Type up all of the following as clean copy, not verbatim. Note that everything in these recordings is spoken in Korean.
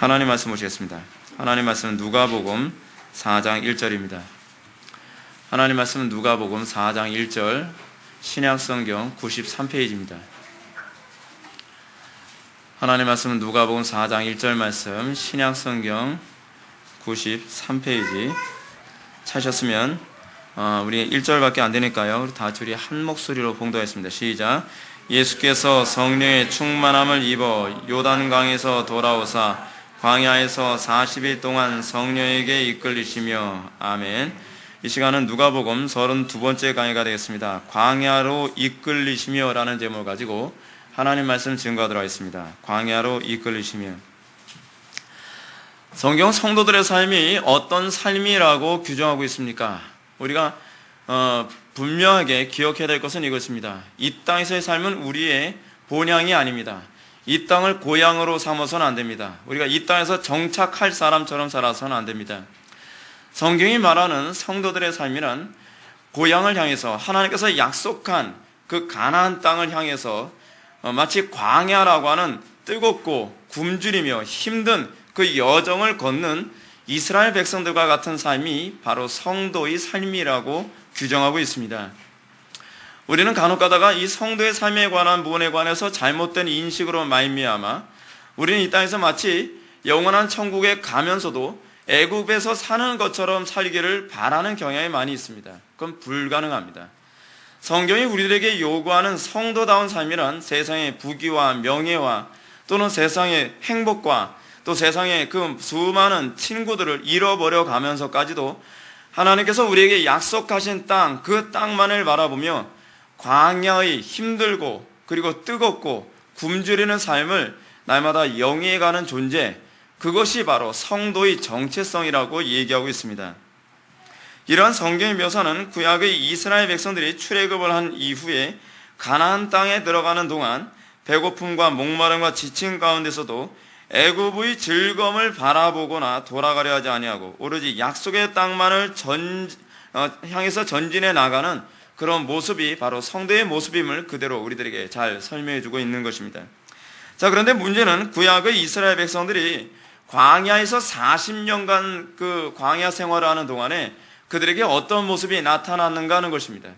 하나님 말씀 보시겠습니다. 하나님 말씀은 누가복음 4장 1절입니다. 하나님 말씀은 누가복음 4장 1절 신약성경 93페이지입니다. 하나님 말씀은 누가복음 4장 1절 말씀 신약성경 93페이지 찾으셨으면 우리 1절밖에 안 되니까요. 우리 다 줄이 한 목소리로 봉독하겠습니다. 시작. 예수께서 성령의 충만함을 입어 요단강에서 돌아오사 광야에서 40일 동안 성령에게 이끌리시며. 아멘. 이 시간은 누가복음 32번째 강의가 되겠습니다. 광야로 이끌리시며 라는 제목을 가지고 하나님 말씀 증거하도록 하겠습니다. 광야로 이끌리시며. 성경 성도들의 삶이 어떤 삶이라고 규정하고 있습니까? 우리가 분명하게 기억해야 될 것은 이것입니다. 이 땅에서의 삶은 우리의 본향이 아닙니다. 이 땅을 고향으로 삼아서는 안 됩니다. 우리가 이 땅에서 정착할 사람처럼 살아서는 안 됩니다. 성경이 말하는 성도들의 삶이란 고향을 향해서 하나님께서 약속한 그 가나안 땅을 향해서 마치 광야라고 하는 뜨겁고 굶주리며 힘든 그 여정을 걷는 이스라엘 백성들과 같은 삶이 바로 성도의 삶이라고 규정하고 있습니다. 우리는 간혹 가다가 이 성도의 삶에 관한 부분에 관해서 잘못된 인식으로 말미암아 우리는 이 땅에서 마치 영원한 천국에 가면서도 애굽에서 사는 것처럼 살기를 바라는 경향이 많이 있습니다. 그건 불가능합니다. 성경이 우리들에게 요구하는 성도다운 삶이란 세상의 부귀와 명예와 또는 세상의 행복과 또 세상의 그 수많은 친구들을 잃어버려 가면서까지도 하나님께서 우리에게 약속하신 땅, 그 땅만을 바라보며 광야의 힘들고 그리고 뜨겁고 굶주리는 삶을 날마다 영위해가는 존재, 그것이 바로 성도의 정체성이라고 얘기하고 있습니다. 이러한 성경의 묘사는 구약의 이스라엘 백성들이 출애굽을 한 이후에 가나안 땅에 들어가는 동안 배고픔과 목마름과 지침 가운데서도 애굽의 즐거움을 바라보거나 돌아가려 하지 아니하고 오로지 약속의 땅만을 향해서 전진해 나가는 그런 모습이 바로 성도의 모습임을 그대로 우리들에게 잘 설명해 주고 있는 것입니다. 자, 그런데 문제는 구약의 이스라엘 백성들이 광야에서 40년간 그 광야 생활을 하는 동안에 그들에게 어떤 모습이 나타났는가 하는 것입니다.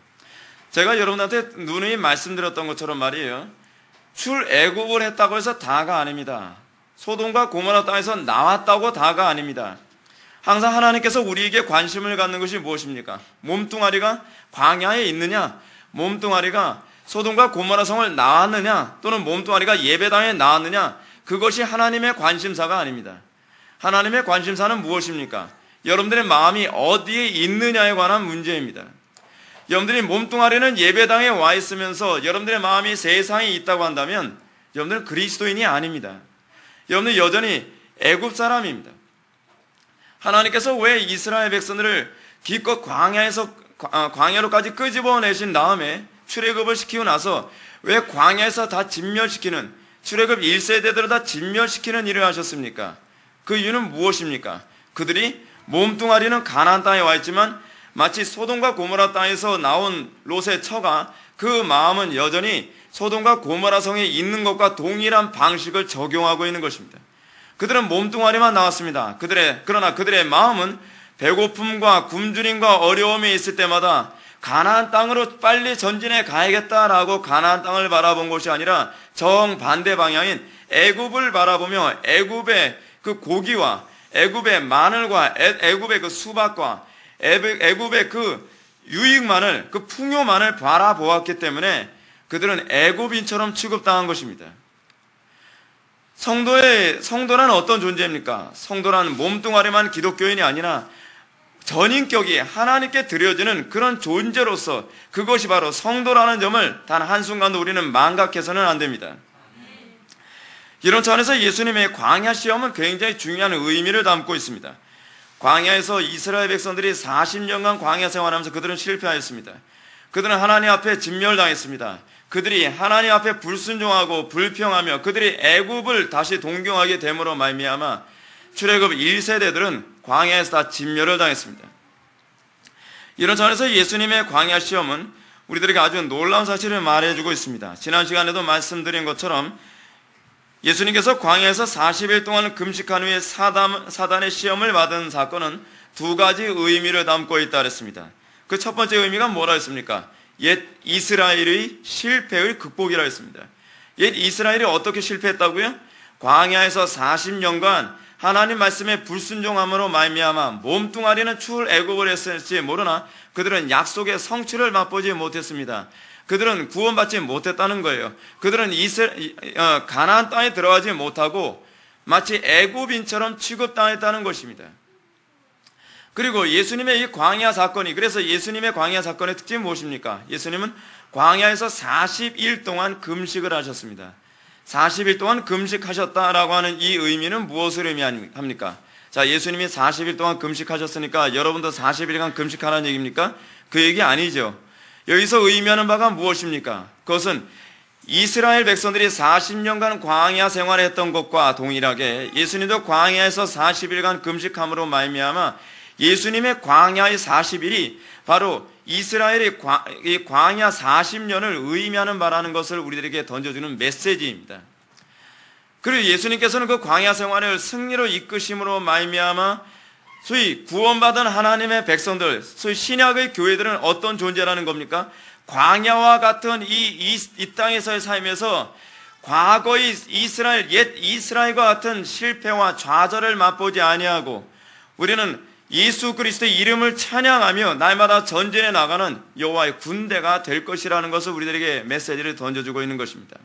제가 여러분한테 누누이 말씀드렸던 것처럼 말이에요. 출애굽을 했다고 해서 다가 아닙니다. 소돔과 고모라 땅에서 나왔다고 다가 아닙니다. 항상 하나님께서 우리에게 관심을 갖는 것이 무엇입니까? 몸뚱아리가 광야에 있느냐, 몸뚱아리가 소돔과 고모라 성을 나왔느냐, 또는 몸뚱아리가 예배당에 나왔느냐, 그것이 하나님의 관심사가 아닙니다. 하나님의 관심사는 무엇입니까? 여러분들의 마음이 어디에 있느냐에 관한 문제입니다. 여러분들이 몸뚱아리는 예배당에 와 있으면서 여러분들의 마음이 세상에 있다고 한다면 여러분들은 그리스도인이 아닙니다. 여러분들은 여전히 애굽 사람입니다. 하나님께서 왜 이스라엘 백성들을 기껏 광야로까지 끄집어내신 다음에 출애굽을 시키고 나서 왜 광야에서 다 진멸시키는, 출애굽 1세대들을 다 진멸시키는 일을 하셨습니까? 그 이유는 무엇입니까? 그들이 몸뚱아리는 가나안 땅에 와 있지만 마치 소돔과 고모라 땅에서 나온 롯의 처가 그 마음은 여전히 소돔과 고모라 성에 있는 것과 동일한 방식을 적용하고 있는 것입니다. 그들은 몸뚱아리만 나왔습니다. 그러나 그들의 마음은 배고픔과 굶주림과 어려움이 있을 때마다 가나안 땅으로 빨리 전진해 가야겠다라고 가나안 땅을 바라본 것이 아니라 정반대 방향인 애굽을 바라보며 애굽의 그 고기와 애굽의 마늘과 애굽의 그 수박과 애굽의 그 유익만을, 그 풍요만을 바라보았기 때문에 그들은 애굽인처럼 취급당한 것입니다. 성도란 어떤 존재입니까? 성도란 몸뚱아리만 기독교인이 아니라 전인격이 하나님께 드려지는 그런 존재로서 그것이 바로 성도라는 점을 단 한순간도 우리는 망각해서는 안 됩니다. 이런 차원에서 예수님의 광야 시험은 굉장히 중요한 의미를 담고 있습니다. 광야에서 이스라엘 백성들이 40년간 광야 생활하면서 그들은 실패하였습니다. 그들은 하나님 앞에 진멸당했습니다. 그들이 하나님 앞에 불순종하고 불평하며 그들이 애굽을 다시 동경하게 됨으로 말미암아 출애굽 1세대들은 광야에서 다 진멸을 당했습니다. 이런 차원에서 예수님의 광야 시험은 우리들에게 아주 놀라운 사실을 말해주고 있습니다. 지난 시간에도 말씀드린 것처럼 예수님께서 광야에서 40일 동안 금식한 후에 사단의 시험을 받은 사건은 두 가지 의미를 담고 있다 그랬습니다. 그 첫 번째 의미가 뭐라 했습니까? 옛 이스라엘의 실패의 극복이라 했습니다. 옛 이스라엘이 어떻게 실패했다고요? 광야에서 40년간 하나님 말씀에 불순종함으로 말미암아 몸뚱아리는 출애굽을 했을지 모르나 그들은 약속의 성취를 맛보지 못했습니다. 그들은 구원받지 못했다는 거예요. 그들은 가나안 땅에 들어가지 못하고 마치 애굽인처럼 취급당했다는 것입니다. 그리고 예수님의 이 광야 사건이, 그래서 예수님의 광야 사건의 특징이 무엇입니까? 예수님은 광야에서 40일 동안 금식을 하셨습니다. 40일 동안 금식하셨다라고 하는 이 의미는 무엇을 의미합니까? 자, 예수님이 40일 동안 금식하셨으니까 여러분도 40일간 금식하라는 얘기입니까? 그 얘기 아니죠. 여기서 의미하는 바가 무엇입니까? 그것은 이스라엘 백성들이 40년간 광야 생활을 했던 것과 동일하게 예수님도 광야에서 40일간 금식함으로 말미암아 예수님의 광야의 40일이 바로 이스라엘의 광야 40년을 의미하는 바라는 것을 우리들에게 던져주는 메시지입니다. 그리고 예수님께서는 그 광야 생활을 승리로 이끄심으로 말미암아 소위 구원받은 하나님의 백성들, 소위 신약의 교회들은 어떤 존재라는 겁니까? 광야와 같은 이 땅에서의 삶에서 과거의 옛 이스라엘과 같은 실패와 좌절을 맛보지 아니하고 우리는 예수 그리스도의 이름을 찬양하며 날마다 전진해 나가는 여호와의 군대가 될 것이라는 것을 우리들에게 메시지를 던져주고 있는 것입니다.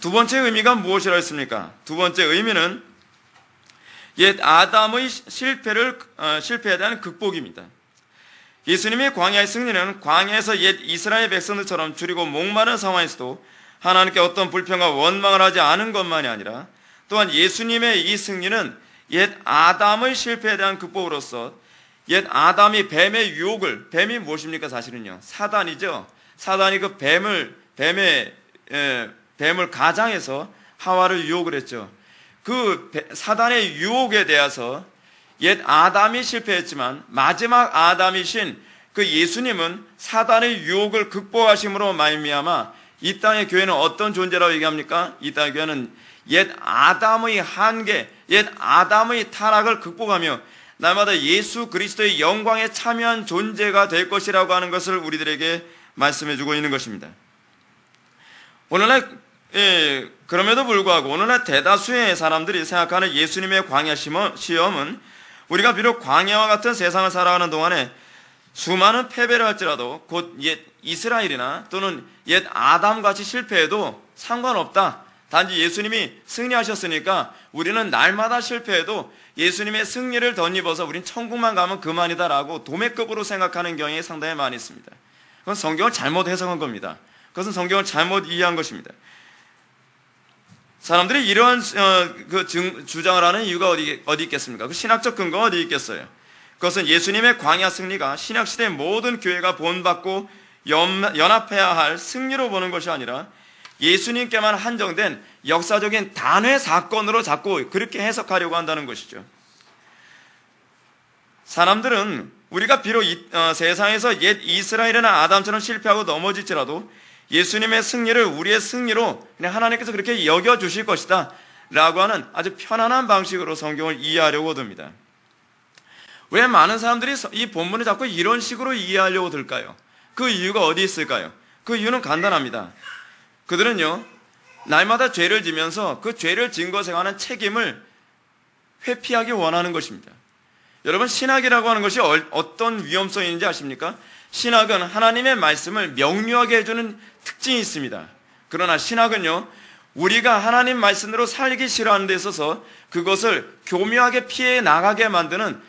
두 번째 의미가 무엇이라 했습니까? 두 번째 의미는 옛 아담의 실패에 대한 극복입니다. 예수님의 광야의 승리는 광야에서 옛 이스라엘 백성들처럼 줄이고 목마른 상황에서도 하나님께 어떤 불평과 원망을 하지 않은 것만이 아니라 또한 예수님의 이 승리는 옛 아담의 실패에 대한 극복으로서 옛 아담이 뱀의 유혹을, 뱀이 무엇입니까? 사실은요, 사단이죠. 사단이 그 뱀을 가장해서 하와를 유혹을 했죠. 그 사단의 유혹에 대해서 옛 아담이 실패했지만 마지막 아담이신 그 예수님은 사단의 유혹을 극복하심으로 말미암아 이 땅의 교회는 어떤 존재라고 얘기합니까? 이 땅의 교회는 옛 아담의 한계, 옛 아담의 타락을 극복하며 날마다 예수 그리스도의 영광에 참여한 존재가 될 것이라고 하는 것을 우리들에게 말씀해주고 있는 것입니다. 오늘날 그럼에도 불구하고 오늘날 대다수의 사람들이 생각하는 예수님의 광야 시험은 우리가 비록 광야와 같은 세상을 살아가는 동안에 수많은 패배를 할지라도 곧 옛 이스라엘이나 또는 옛 아담같이 실패해도 상관없다. 단지 예수님이 승리하셨으니까 우리는 날마다 실패해도 예수님의 승리를 덧입어서 우린 천국만 가면 그만이다라고 도매급으로 생각하는 경향이 상당히 많이 있습니다. 그건 성경을 잘못 해석한 겁니다. 그것은 성경을 잘못 이해한 것입니다. 사람들이 이러한 주장을 하는 이유가 어디 있겠습니까? 그 신학적 근거가 어디 있겠어요? 그것은 예수님의 광야 승리가 신약시대의 모든 교회가 본받고 연합해야 할 승리로 보는 것이 아니라 예수님께만 한정된 역사적인 단회 사건으로 자꾸 그렇게 해석하려고 한다는 것이죠. 사람들은 우리가 비록 세상에서 옛 이스라엘이나 아담처럼 실패하고 넘어질지라도 예수님의 승리를 우리의 승리로 그냥 하나님께서 그렇게 여겨주실 것이다 라고 하는 아주 편안한 방식으로 성경을 이해하려고 듭니다. 왜 많은 사람들이 이 본문을 자꾸 이런 식으로 이해하려고 들까요? 그 이유가 어디 있을까요? 그 이유는 간단합니다. 그들은요, 날마다 죄를 지면서 그 죄를 진 것에 관한 책임을 회피하기 원하는 것입니다. 여러분, 신학이라고 하는 것이 어떤 위험성이 있는지 아십니까? 신학은 하나님의 말씀을 명료하게 해주는 특징이 있습니다. 그러나 신학은요, 우리가 하나님 말씀대로 살기 싫어하는 데 있어서 그것을 교묘하게 피해 나가게 만드는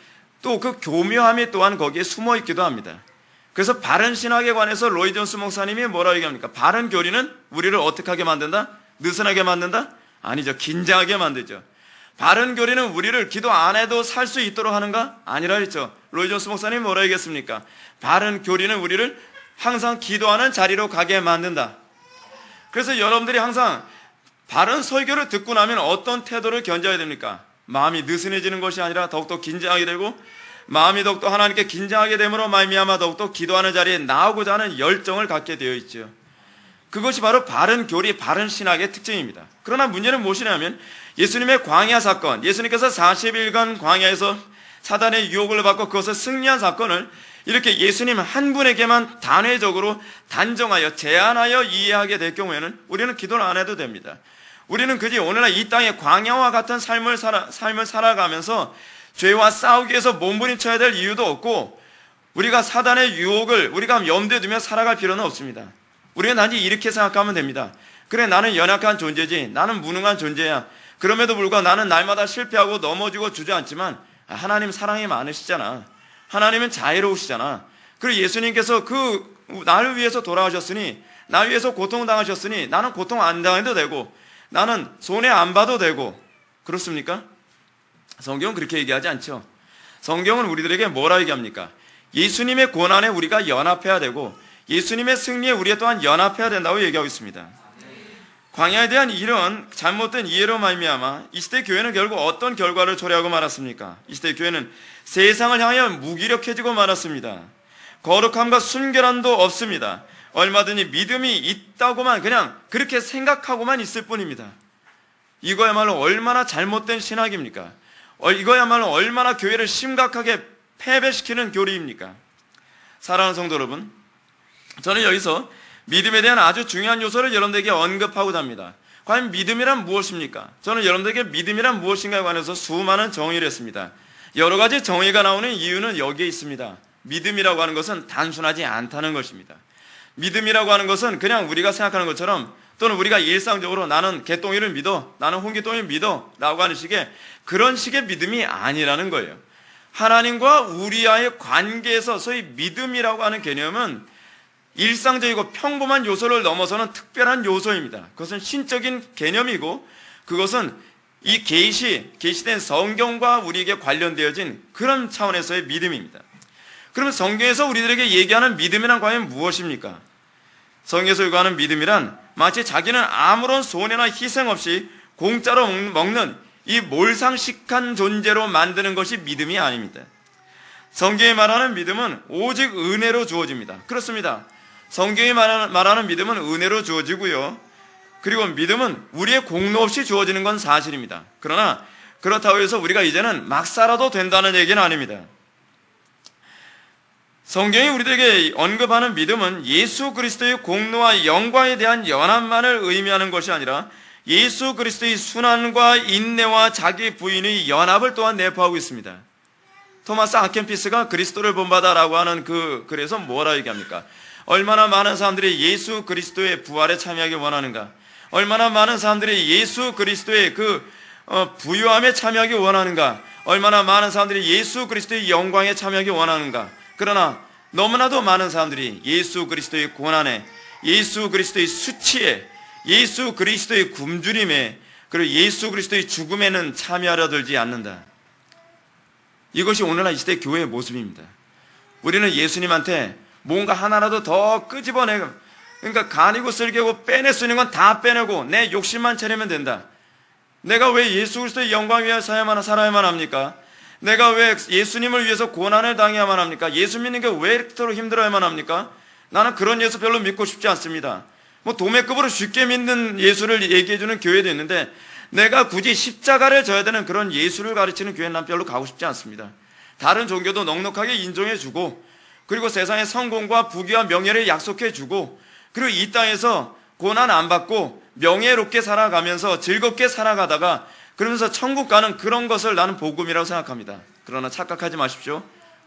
또 그 교묘함이 또한 거기에 숨어 있기도 합니다. 그래서 바른 신학에 관해서 로이 존스 목사님이 뭐라고 얘기합니까? 바른 교리는 우리를 어떻게 하게 만든다? 느슨하게 만든다? 아니죠. 긴장하게 만들죠. 바른 교리는 우리를 기도 안 해도 살 수 있도록 하는가? 아니라 했죠. 로이 존스 목사님이 뭐라고 얘기했습니까? 바른 교리는 우리를 항상 기도하는 자리로 가게 만든다. 그래서 여러분들이 항상 바른 설교를 듣고 나면 어떤 태도를 견뎌야 됩니까? 마음이 느슨해지는 것이 아니라 더욱더 긴장하게 되고 마음이 더욱더 하나님께 긴장하게 됨으로 말미암아 더욱더 기도하는 자리에 나오고자 하는 열정을 갖게 되어 있죠. 그것이 바로 바른 교리, 바른 신학의 특징입니다. 그러나 문제는 무엇이냐면 예수님의 광야 사건, 예수님께서 40일간 광야에서 사단의 유혹을 받고 그것을 승리한 사건을 이렇게 예수님 한 분에게만 단회적으로 단정하여 제한하여 이해하게 될 경우에는 우리는 기도를 안 해도 됩니다. 우리는 그지 오늘날 이 땅의 광야와 같은 삶을 살아가면서 죄와 싸우기 위해서 몸부림쳐야 될 이유도 없고, 우리가 사단의 유혹을 우리가 염두에 두며 살아갈 필요는 없습니다. 우리는 단지 이렇게 생각하면 됩니다. 그래, 나는 연약한 존재지, 나는 무능한 존재야. 그럼에도 불구하고 나는 날마다 실패하고 넘어지고 주저앉지만 하나님 사랑이 많으시잖아. 하나님은 자애로우시잖아. 그리고 예수님께서 나를 위해서 돌아가셨으니, 나를 위해서 고통당하셨으니 나는 고통 안 당해도 되고, 나는 손해 안 봐도 되고. 그렇습니까? 성경은 그렇게 얘기하지 않죠. 성경은 우리들에게 뭐라 얘기합니까? 예수님의 고난에 우리가 연합해야 되고 예수님의 승리에 우리가 또한 연합해야 된다고 얘기하고 있습니다. 광야에 대한 이런 잘못된 이해로 말미암아 이 시대 교회는 결국 어떤 결과를 초래하고 말았습니까? 이 시대 교회는 세상을 향하여 무기력해지고 말았습니다. 거룩함과 순결함도 없습니다. 얼마든지 믿음이 있다고만 그냥 그렇게 생각하고만 있을 뿐입니다. 이거야말로 얼마나 잘못된 신학입니까? 이거야말로 얼마나 교회를 심각하게 패배시키는 교리입니까? 사랑하는 성도 여러분, 저는 여기서 믿음에 대한 아주 중요한 요소를 여러분들에게 언급하고자 합니다. 과연 믿음이란 무엇입니까? 저는 여러분들에게 믿음이란 무엇인가에 관해서 수많은 정의를 했습니다. 여러 가지 정의가 나오는 이유는 여기에 있습니다. 믿음이라고 하는 것은 단순하지 않다는 것입니다. 믿음이라고 하는 것은 그냥 우리가 생각하는 것처럼, 또는 우리가 일상적으로 나는 개똥이를 믿어, 나는 홍기똥이를 믿어 라고 하는 식의 그런 식의 믿음이 아니라는 거예요. 하나님과 우리와의 관계에서 소위 믿음이라고 하는 개념은 일상적이고 평범한 요소를 넘어서는 특별한 요소입니다. 그것은 신적인 개념이고, 그것은 이 계시된 성경과 우리에게 관련되어진 그런 차원에서의 믿음입니다. 그러면 성경에서 우리들에게 얘기하는 믿음이란 과연 무엇입니까? 성경에서 요구하는 믿음이란 마치 자기는 아무런 손해나 희생 없이 공짜로 먹는 이 몰상식한 존재로 만드는 것이 믿음이 아닙니다. 성경이 말하는 믿음은 오직 은혜로 주어집니다. 그렇습니다. 성경이 말하는 믿음은 은혜로 주어지고요. 그리고 믿음은 우리의 공로 없이 주어지는 건 사실입니다. 그러나 그렇다고 해서 우리가 이제는 막 살아도 된다는 얘기는 아닙니다. 성경이 우리들에게 언급하는 믿음은 예수 그리스도의 공로와 영광에 대한 연합만을 의미하는 것이 아니라 예수 그리스도의 순환과 인내와 자기 부인의 연합을 또한 내포하고 있습니다. 토마스 아켄피스가 그리스도를 본받아라고 하는 그래서 뭐라 얘기합니까? 얼마나 많은 사람들이 예수 그리스도의 부활에 참여하기 원하는가? 얼마나 많은 사람들이 예수 그리스도의 부요함에 참여하기 원하는가? 얼마나 많은 사람들이 예수 그리스도의 영광에 참여하기 원하는가? 그러나 너무나도 많은 사람들이 예수 그리스도의 고난에, 예수 그리스도의 수치에, 예수 그리스도의 굶주림에, 그리고 예수 그리스도의 죽음에는 참여하려 들지 않는다. 이것이 오늘날 이 시대 교회의 모습입니다. 우리는 예수님한테 뭔가 하나라도 더 끄집어내고, 그러니까 간이고 쓸개고 빼낼 수 있는 건 다 빼내고 내 욕심만 차리면 된다. 내가 왜 예수 그리스도의 영광 위하여 살아야만 합니까? 내가 왜 예수님을 위해서 고난을 당해야만 합니까? 예수 믿는 게 왜 이렇게 힘들어야만 합니까? 나는 그런 예수 별로 믿고 싶지 않습니다. 도매급으로 쉽게 믿는 예수를 얘기해주는 교회도 있는데, 내가 굳이 십자가를 져야 되는 그런 예수를 가르치는 교회는 난 별로 가고 싶지 않습니다. 다른 종교도 넉넉하게 인정해주고, 그리고 세상의 성공과 부귀와 명예를 약속해주고, 그리고 이 땅에서 고난 안 받고 명예롭게 살아가면서 즐겁게 살아가다가 그러면서 천국 가는 그런 것을 나는 복음이라고 생각합니다. 그러나 착각하지 마십시오.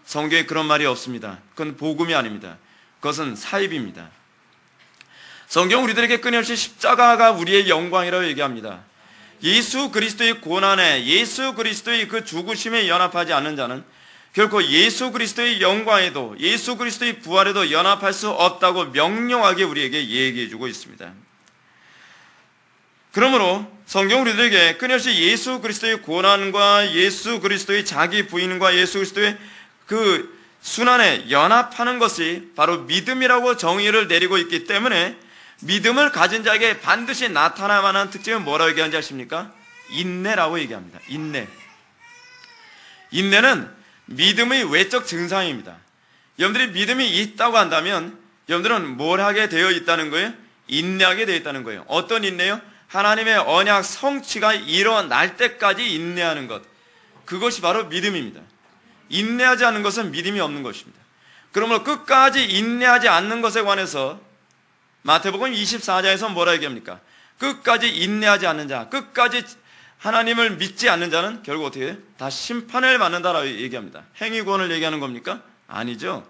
성경에 그런 말이 없습니다. 그건 복음이 아닙니다. 그것은 사입입니다. 성경 우리들에게 끊임없이 십자가가 우리의 영광이라고 얘기합니다. 예수 그리스도의 고난에, 예수 그리스도의 그 죽으심에 연합하지 않는 자는 결코 예수 그리스도의 영광에도, 예수 그리스도의 부활에도 연합할 수 없다고 명령하게 우리에게 얘기해주고 있습니다. 그러므로 성경 우리들에게 끊임없이 예수 그리스도의 고난과 예수 그리스도의 자기 부인과 예수 그리스도의 그 순환에 연합하는 것이 바로 믿음이라고 정의를 내리고 있기 때문에, 믿음을 가진 자에게 반드시 나타나야만 하는 특징은 뭐라고 얘기하는지 아십니까? 인내라고 얘기합니다. 인내는 믿음의 외적 증상입니다. 여러분들이 믿음이 있다고 한다면 여러분들은 뭘 하게 되어 있다는 거예요? 인내하게 되어 있다는 거예요. 어떤 인내요? 하나님의 언약 성취가 일어날 때까지 인내하는 것. 그것이 바로 믿음입니다. 인내하지 않는 것은 믿음이 없는 것입니다. 그러므로 끝까지 인내하지 않는 것에 관해서 마태복음 24장에서 뭐라 얘기합니까? 끝까지 인내하지 않는 자, 끝까지 하나님을 믿지 않는 자는 결국 어떻게 해요? 다 심판을 받는다라고 얘기합니다. 행위구원을 얘기하는 겁니까? 아니죠.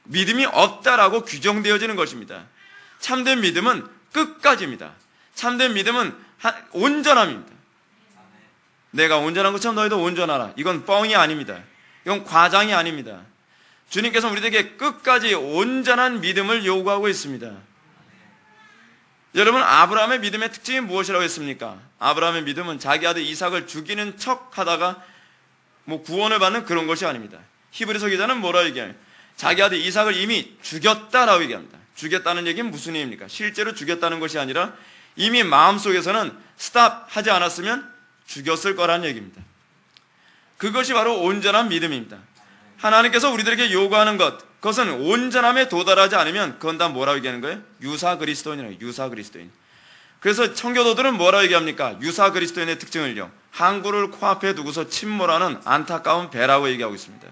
믿음이 없다라고 규정되어지는 것입니다. 참된 믿음은 끝까지입니다. 참된 믿음은 온전함입니다. 내가 온전한 것처럼 너희도 온전하라. 이건 뻥이 아닙니다. 이건 과장이 아닙니다. 주님께서 우리에게 끝까지 온전한 믿음을 요구하고 있습니다. 여러분, 아브라함의 믿음의 특징이 무엇이라고 했습니까? 아브라함의 믿음은 자기 아들 이삭을 죽이는 척 하다가 구원을 받는 그런 것이 아닙니다. 히브리서 기자는 뭐라고 얘기해요? 자기 아들 이삭을 이미 죽였다라고 얘기합니다. 죽였다는 얘기는 무슨 얘기입니까? 실제로 죽였다는 것이 아니라 이미 마음속에서는 스탑 하지 않았으면 죽였을 거라는 얘기입니다. 그것이 바로 온전한 믿음입니다. 하나님께서 우리들에게 요구하는 것, 그것은 온전함에 도달하지 않으면 그건 다 뭐라고 얘기하는 거예요? 유사 그리스도인이라고. 유사 그리스도인. 그래서 청교도들은 뭐라고 얘기합니까? 유사 그리스도인의 특징을요, 항구를 코앞에 두고서 침몰하는 안타까운 배라고 얘기하고 있습니다.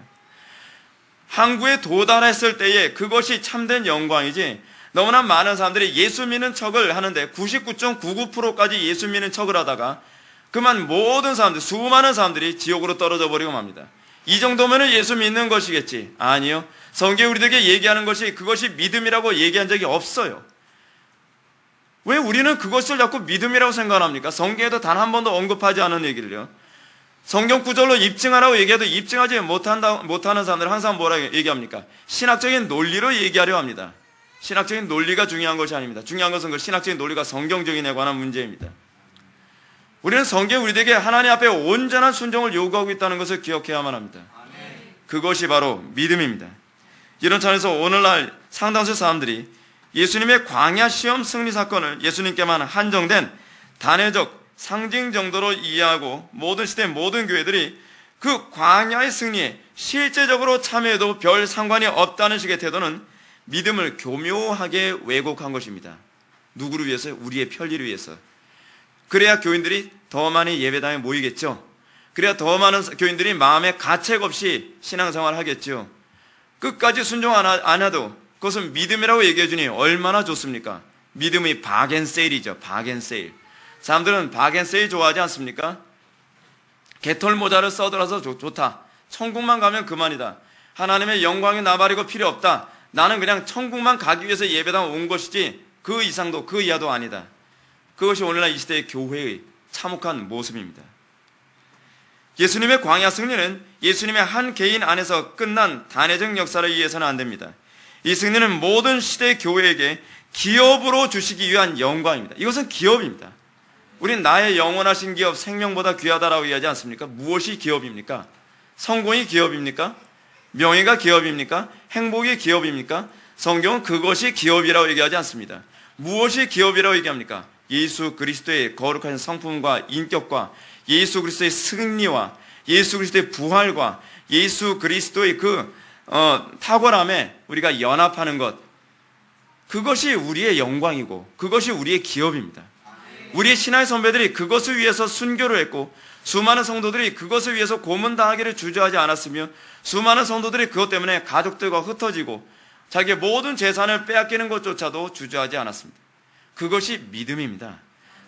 항구에 도달했을 때에 그것이 참된 영광이지, 너무나 많은 사람들이 예수 믿는 척을 하는데 99.99%까지 예수 믿는 척을 하다가 그만 모든 사람들, 수많은 사람들이 지옥으로 떨어져 버리고 맙니다. 이 정도면 예수 믿는 것이겠지. 아니요. 성경이 우리들에게 얘기하는 것이 그것이 믿음이라고 얘기한 적이 없어요. 왜 우리는 그것을 자꾸 믿음이라고 생각합니까? 성경에도 단 한 번도 언급하지 않은 얘기를요. 성경 구절로 입증하라고 얘기해도 입증하지 못하는 사람들은 항상 뭐라고 얘기합니까? 신학적인 논리로 얘기하려 합니다. 신학적인 논리가 중요한 것이 아닙니다. 중요한 것은 그 신학적인 논리가 성경적인에 관한 문제입니다. 우리는 성경이 우리에게 하나님 앞에 온전한 순종을 요구하고 있다는 것을 기억해야만 합니다. 그것이 바로 믿음입니다. 이런 차원에서 오늘날 상당수 사람들이 예수님의 광야 시험 승리 사건을 예수님께만 한정된 단회적 상징 정도로 이해하고 모든 시대 모든 교회들이 그 광야의 승리에 실제적으로 참여해도 별 상관이 없다는 식의 태도는 믿음을 교묘하게 왜곡한 것입니다. 누구를 위해서요? 우리의 편리를 위해서. 그래야 교인들이 더 많이 예배당에 모이겠죠. 그래야 더 많은 교인들이 마음에 가책 없이 신앙생활을 하겠죠. 끝까지 순종 안 해도 그것은 믿음이라고 얘기해 주니 얼마나 좋습니까? 믿음의 바겐세일이죠. 바겐세일. 사람들은 바겐세일 좋아하지 않습니까? 개털 모자를 써들어서 좋다. 천국만 가면 그만이다. 하나님의 영광이 나발이고 필요 없다. 나는 그냥 천국만 가기 위해서 예배당 온 것이지 그 이상도 그 이하도 아니다. 그것이 오늘날 이 시대의 교회의 참혹한 모습입니다. 예수님의 광야 승리는 예수님의 한 개인 안에서 끝난 단회적 역사를 이해해서는 안 됩니다. 이 승리는 모든 시대의 교회에게 기업으로 주시기 위한 영광입니다. 이것은 기업입니다. 우린 나의 영원하신 기업, 생명보다 귀하다라고 얘기하지 않습니까? 무엇이 기업입니까? 성공이 기업입니까? 명예가 기업입니까? 행복이 기업입니까? 성경은 그것이 기업이라고 얘기하지 않습니다. 무엇이 기업이라고 얘기합니까? 예수 그리스도의 거룩한 성품과 인격과 예수 그리스도의 승리와 예수 그리스도의 부활과 예수 그리스도의 그 탁월함에 우리가 연합하는 것, 그것이 우리의 영광이고 그것이 우리의 기업입니다. 우리의 신앙의 선배들이 그것을 위해서 순교를 했고 수많은 성도들이 그것을 위해서 고문당하기를 주저하지 않았으며 수많은 성도들이 그것 때문에 가족들과 흩어지고 자기의 모든 재산을 빼앗기는 것조차도 주저하지 않았습니다. 그것이 믿음입니다.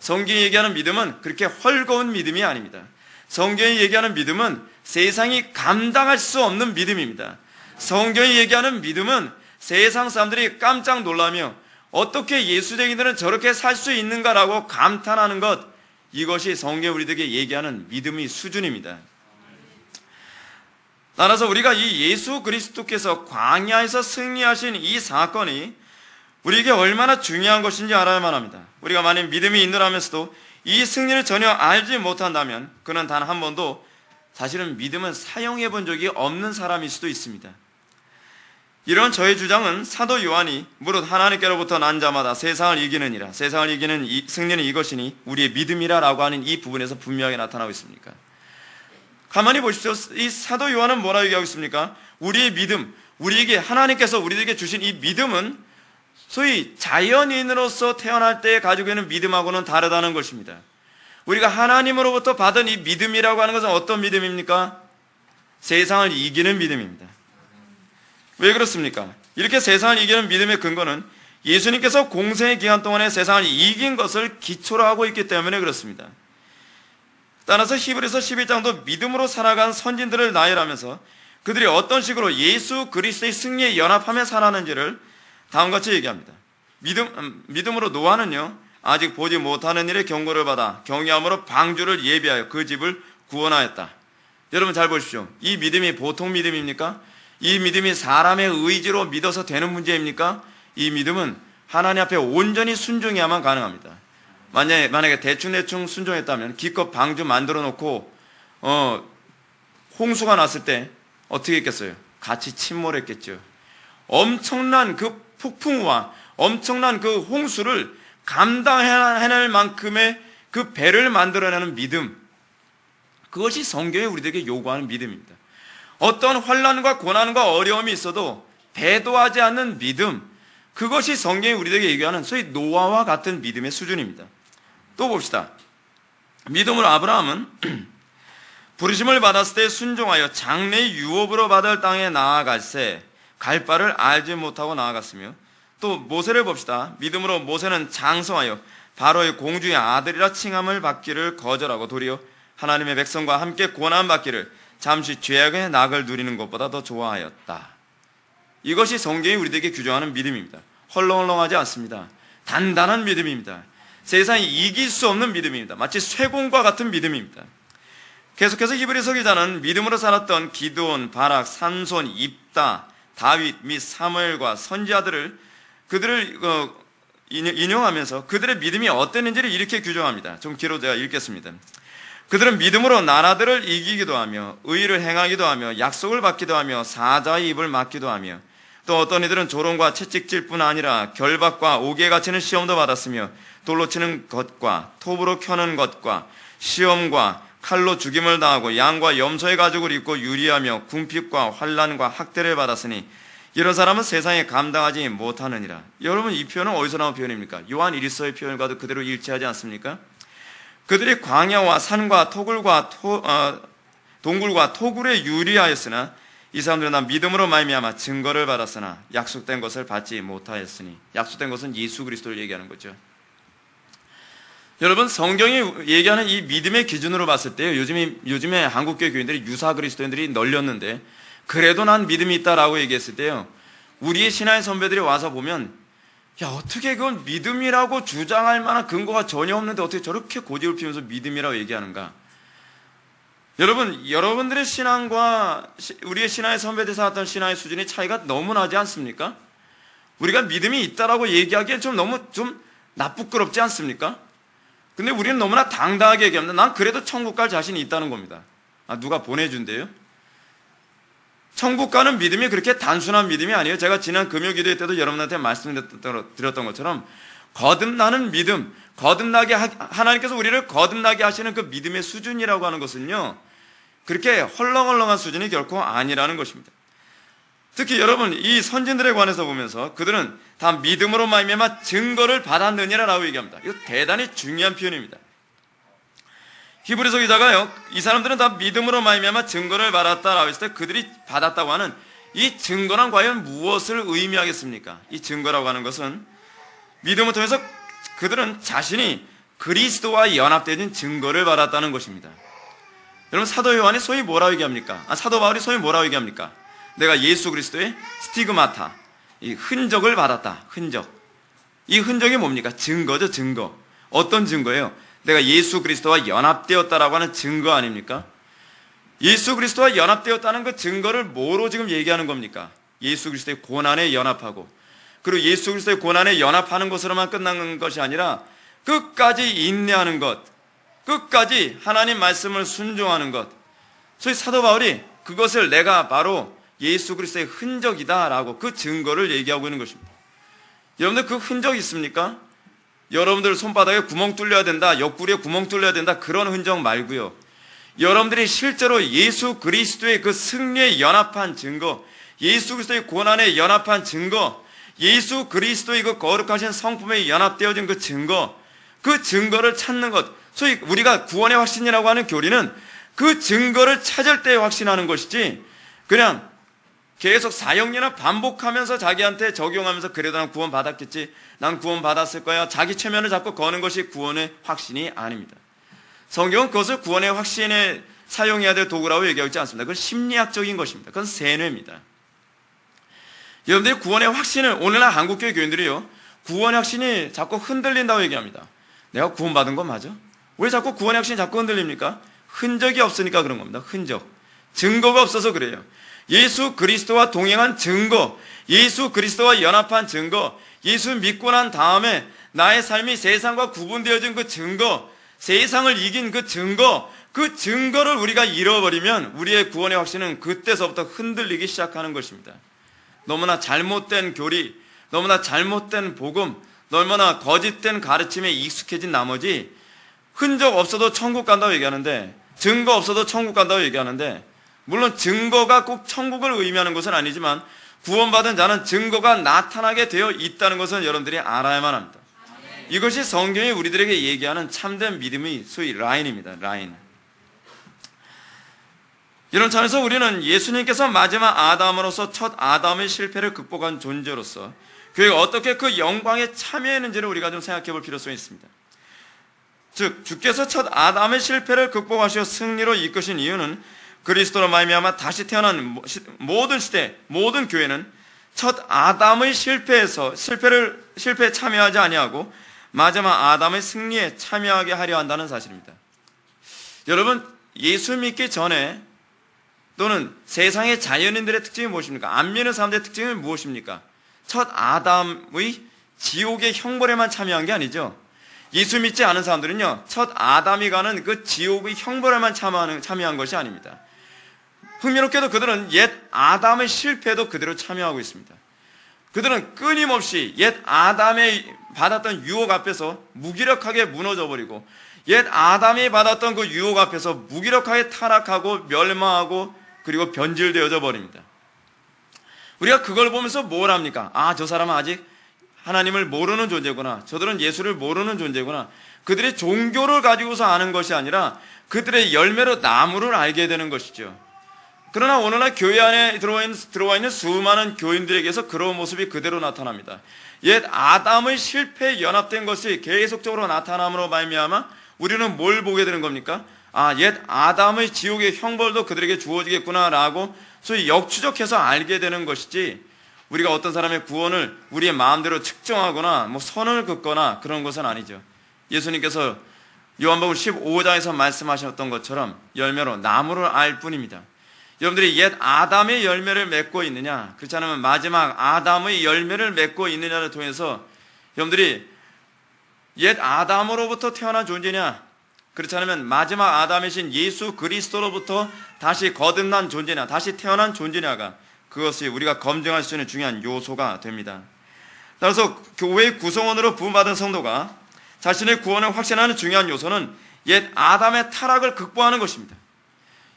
성경이 얘기하는 믿음은 그렇게 헐거운 믿음이 아닙니다. 성경이 얘기하는 믿음은 세상이 감당할 수 없는 믿음입니다. 성경이 얘기하는 믿음은 세상 사람들이 깜짝 놀라며 어떻게 예수쟁이들은 저렇게 살 수 있는가라고 감탄하는 것, 이것이 성경이 우리들에게 얘기하는 믿음의 수준입니다. 따라서 우리가 이 예수 그리스도께서 광야에서 승리하신 이 사건이 우리에게 얼마나 중요한 것인지 알아야만 합니다. 우리가 만약 믿음이 있느라면서도 이 승리를 전혀 알지 못한다면 그는 단 한 번도 사실은 믿음을 사용해 본 적이 없는 사람일 수도 있습니다. 이런 저의 주장은 사도 요한이 무릇 하나님께로부터 난 자마다 세상을 이기느니라, 세상을 이기는 승리는 이것이니 우리의 믿음이라라고 하는 이 부분에서 분명하게 나타나고 있습니까? 가만히 보십시오. 이 사도 요한은 뭐라고 얘기하고 있습니까? 우리의 믿음, 우리에게 하나님께서 우리에게 주신 이 믿음은 소위 자연인으로서 태어날 때 가지고 있는 믿음하고는 다르다는 것입니다. 우리가 하나님으로부터 받은 이 믿음이라고 하는 것은 어떤 믿음입니까? 세상을 이기는 믿음입니다. 왜 그렇습니까? 이렇게 세상을 이기는 믿음의 근거는 예수님께서 공생의 기간 동안에 세상을 이긴 것을 기초로 하고 있기 때문에 그렇습니다. 따라서 히브리서 11장도 믿음으로 살아간 선진들을 나열하면서 그들이 어떤 식으로 예수 그리스도의 승리에 연합하며 살았는지를 다음과 같이 얘기합니다. 믿음으로 노아는요, 아직 보지 못하는 일에 경고를 받아 경외함으로 방주를 예비하여 그 집을 구원하였다. 여러분 잘 보십시오. 이 믿음이 보통 믿음입니까? 이 믿음이 사람의 의지로 믿어서 되는 문제입니까? 이 믿음은 하나님 앞에 온전히 순종해야만 가능합니다. 만약에 대충 순종했다면 기껏 방주 만들어 놓고 홍수가 났을 때 어떻게 했겠어요? 같이 침몰했겠죠. 엄청난 그 폭풍우와 엄청난 그 홍수를 감당해낼 만큼의 그 배를 만들어내는 믿음, 그것이 성경이 우리들에게 요구하는 믿음입니다. 어떤 환난과 고난과 어려움이 있어도 배도하지 않는 믿음, 그것이 성경이 우리들에게 얘기하는 소위 노아와 같은 믿음의 수준입니다. 또 봅시다. 믿음으로 아브라함은 부르심을 받았을 때 순종하여 장래의 유업으로 받을 땅에 나아갈새 갈 바를 알지 못하고 나아갔으며, 또 모세를 봅시다. 믿음으로 모세는 장성하여 바로의 공주의 아들이라 칭함을 받기를 거절하고 도리어 하나님의 백성과 함께 고난받기를 잠시 죄악의 낙을 누리는 것보다 더 좋아하였다. 이것이 성경이 우리들에게 규정하는 믿음입니다. 헐렁헐렁하지 않습니다. 단단한 믿음입니다. 세상이 이길 수 없는 믿음입니다. 마치 쇠공과 같은 믿음입니다. 계속해서 히브리서 기자는 믿음으로 살았던 기드온, 바락, 삼손, 입다, 다윗 및 사무엘과 선지자들을 그들을 인용하면서 그들의 믿음이 어땠는지를 이렇게 규정합니다. 좀 길어도 제가 읽겠습니다. 그들은 믿음으로 나라들을 이기기도 하며 의를 행하기도 하며 약속을 받기도 하며 사자의 입을 막기도 하며, 또 어떤 이들은 조롱과 채찍질 뿐 아니라 결박과 옥에 갇히는 시험도 받았으며 돌로 치는 것과 톱으로 켜는 것과 시험과 칼로 죽임을 당하고 양과 염소의 가죽을 입고 유리하며 궁핍과 환난과 학대를 받았으니 이런 사람은 세상에 감당하지 못하느니라. 여러분, 이 표현은 어디서 나온 표현입니까? 요한 1서의 표현과도 그대로 일치하지 않습니까? 그들이 광야와 산과 동굴과 토굴에 유리하였으나 이 사람들은 난 믿음으로 말미암아 증거를 받았으나 약속된 것을 받지 못하였으니, 약속된 것은 예수 그리스도를 얘기하는 거죠. 여러분, 성경이 얘기하는 이 믿음의 기준으로 봤을 때요, 요즘에 한국교회 교인들이 유사 그리스도인들이 널렸는데, 그래도 난 믿음이 있다라고 얘기했을 때요, 우리의 신앙의 선배들이 와서 보면, 야, 어떻게 그건 믿음이라고 주장할 만한 근거가 전혀 없는데 어떻게 저렇게 고집을 피우면서 믿음이라고 얘기하는가? 여러분, 여러분들의 신앙과 우리의 신앙의 선배들 살았던 신앙의 수준이 차이가 너무 나지 않습니까? 우리가 믿음이 있다라고 얘기하기엔 너무 나쁘끄럽지 않습니까? 근데 우리는 너무나 당당하게 얘기합니다. 난 그래도 천국 갈 자신이 있다는 겁니다. 누가 보내준대요? 천국 가는 믿음이 그렇게 단순한 믿음이 아니에요. 제가 지난 금요기도회 때도 여러분한테 말씀드렸던 것처럼 거듭나는 믿음, 하나님께서 우리를 거듭나게 하시는 그 믿음의 수준이라고 하는 것은요, 그렇게 헐렁헐렁한 수준이 결코 아니라는 것입니다. 특히 여러분, 이 선진들에 관해서 보면서 그들은 다 믿음으로 말미암아 증거를 받았느니라라고 얘기합니다. 이거 대단히 중요한 표현입니다. 히브리서 기자가요, 이 사람들은 다 믿음으로 말미암아 증거를 받았다라고 했을 때 그들이 받았다고 하는 이 증거란 과연 무엇을 의미하겠습니까? 이 증거라고 하는 것은 믿음을 통해서 그들은 자신이 그리스도와 연합되는 증거를 받았다는 것입니다. 여러분, 사도 요한이 소위 뭐라고 얘기합니까? 사도 바울이 소위 뭐라고 얘기합니까? 내가 예수 그리스도의 스티그마타, 이 흔적을 받았다. 흔적. 이 흔적이 뭡니까? 증거죠, 증거. 어떤 증거예요? 내가 예수 그리스도와 연합되었다라고 하는 증거 아닙니까? 예수 그리스도와 연합되었다는 그 증거를 뭐로 지금 얘기하는 겁니까? 예수 그리스도의 고난에 연합하고, 그리고 예수 그리스도의 고난에 연합하는 것으로만 끝나는 것이 아니라 끝까지 인내하는 것, 끝까지 하나님 말씀을 순종하는 것. 소위 사도 바울이 그것을 내가 바로 예수 그리스도의 흔적이다라고 그 증거를 얘기하고 있는 것입니다. 여러분들 그 흔적이 있습니까? 여러분들 손바닥에 구멍 뚫려야 된다, 옆구리에 구멍 뚫려야 된다, 그런 흔적 말고요, 여러분들이 실제로 예수 그리스도의 그 승리에 연합한 증거, 예수 그리스도의 고난에 연합한 증거, 예수 그리스도의 그 거룩하신 성품에 연합되어진 그 증거를 찾는 것, 소위 우리가 구원의 확신이라고 하는 교리는 그 증거를 찾을 때 확신하는 것이지, 그냥 계속 사형리나 반복하면서 자기한테 적용하면서 그래도 난 구원 받았겠지, 난 구원 받았을 거야, 자기 최면을 자꾸 거는 것이 구원의 확신이 아닙니다. 성경은 그것을 구원의 확신에 사용해야 될 도구라고 얘기하고 있지 않습니다. 그건 심리학적인 것입니다. 그건 세뇌입니다. 여러분들이 구원의 확신을, 오늘날 한국교회 교인들이요, 구원의 확신이 자꾸 흔들린다고 얘기합니다. 내가 구원받은 건 맞아? 왜 자꾸 구원의 확신이 자꾸 흔들립니까? 흔적이 없으니까 그런 겁니다. 흔적. 증거가 없어서 그래요. 예수 그리스도와 동행한 증거, 예수 그리스도와 연합한 증거, 예수 믿고 난 다음에 나의 삶이 세상과 구분되어진 그 증거, 세상을 이긴 그 증거를 우리가 잃어버리면 우리의 구원의 확신은 그때서부터 흔들리기 시작하는 것입니다. 너무나 잘못된 교리, 너무나 잘못된 복음, 너무나 거짓된 가르침에 익숙해진 나머지 흔적 없어도 천국 간다고 얘기하는데, 증거 없어도 천국 간다고 얘기하는데, 물론 증거가 꼭 천국을 의미하는 것은 아니지만 구원받은 자는 증거가 나타나게 되어 있다는 것은 여러분들이 알아야만 합니다. 이것이 성경이 우리들에게 얘기하는 참된 믿음의 소위 라인입니다. 라인. 이런 차원에서 우리는 예수님께서 마지막 아담으로서 첫 아담의 실패를 극복한 존재로서 그가 어떻게 그 영광에 참여했는지를 우리가 좀 생각해 볼 필요성이 있습니다. 즉 주께서 첫 아담의 실패를 극복하시어 승리로 이끄신 이유는 그리스도로 말미암아 다시 태어난 모든 시대, 모든 교회는 첫 아담의 실패에 참여하지 아니하고 마지막 아담의 승리에 참여하게 하려 한다는 사실입니다. 여러분, 예수 믿기 전에 또는 세상의 자연인들의 특징이 무엇입니까? 안 믿는 사람들의 특징은 무엇입니까? 첫 아담의 지옥의 형벌에만 참여한 게 아니죠. 예수 믿지 않은 사람들은요, 첫 아담이 가는 그 지옥의 형벌에만 참여한 것이 아닙니다. 흥미롭게도 그들은 옛 아담의 실패도 그대로 참여하고 있습니다. 그들은 끊임없이 옛 아담이 받았던 유혹 앞에서 무기력하게 무너져버리고, 옛 아담이 받았던 그 유혹 앞에서 무기력하게 타락하고 멸망하고 그리고 변질되어져 버립니다. 우리가 그걸 보면서 뭘 합니까? 아, 저 사람은 아직 하나님을 모르는 존재구나. 저들은 예수를 모르는 존재구나. 그들이 종교를 가지고서 아는 것이 아니라 그들의 열매로 나무를 알게 되는 것이죠. 그러나 오늘날 교회 안에 들어와 있는 수많은 교인들에게서 그런 모습이 그대로 나타납니다. 옛 아담의 실패에 연합된 것이 계속적으로 나타남으로 말미암아 우리는 뭘 보게 되는 겁니까? 아, 옛 아담의 지옥의 형벌도 그들에게 주어지겠구나라고 소위 역추적해서 알게 되는 것이지, 우리가 어떤 사람의 구원을 우리의 마음대로 측정하거나 선을 긋거나 그런 것은 아니죠. 예수님께서 요한복음 15장에서 말씀하셨던 것처럼 열매로 나무를 알 뿐입니다. 여러분들이 옛 아담의 열매를 맺고 있느냐, 그렇지 않으면 마지막 아담의 열매를 맺고 있느냐를 통해서 여러분들이 옛 아담으로부터 태어난 존재냐, 그렇지 않으면 마지막 아담이신 예수 그리스도로부터 다시 거듭난 존재냐, 다시 태어난 존재냐가, 그것이 우리가 검증할 수 있는 중요한 요소가 됩니다. 따라서 교회의 구성원으로 부름받은 성도가 자신의 구원을 확신하는 중요한 요소는 옛 아담의 타락을 극복하는 것입니다.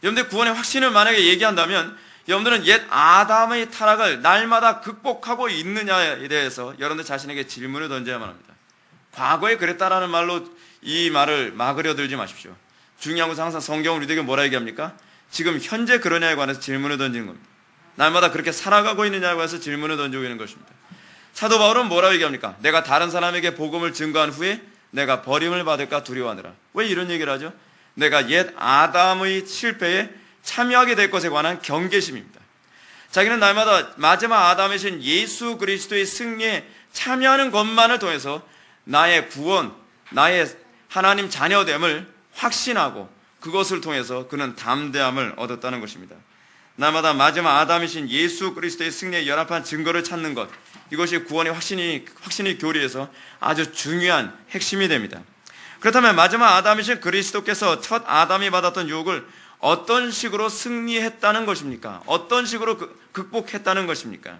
여러분들 구원의 확신을 만약에 얘기한다면 여러분들은 옛 아담의 타락을 날마다 극복하고 있느냐에 대해서 여러분들 자신에게 질문을 던져야만 합니다. 과거에 그랬다라는 말로 이 말을 막으려 들지 마십시오. 중요한 것은 항상 성경은 우리에게 뭐라 얘기합니까? 지금 현재 그러냐에 관해서 질문을 던지는 겁니다. 날마다 그렇게 살아가고 있느냐에 관해서 질문을 던지고 있는 것입니다. 사도 바울은 뭐라고 얘기합니까? 내가 다른 사람에게 복음을 증거한 후에 내가 버림을 받을까 두려워하느라. 왜 이런 얘기를 하죠? 내가 옛 아담의 실패에 참여하게 될 것에 관한 경계심입니다. 자기는 날마다 마지막 아담이신 예수 그리스도의 승리에 참여하는 것만을 통해서 나의 구원, 나의 하나님 자녀됨을 확신하고 그것을 통해서 그는 담대함을 얻었다는 것입니다. 날마다 마지막 아담이신 예수 그리스도의 승리에 연합한 증거를 찾는 것, 이것이 구원의 확신의 교리에서 아주 중요한 핵심이 됩니다. 그렇다면 마지막 아담이신 그리스도께서 첫 아담이 받았던 유혹을 어떤 식으로 승리했다는 것입니까? 어떤 식으로 극복했다는 것입니까?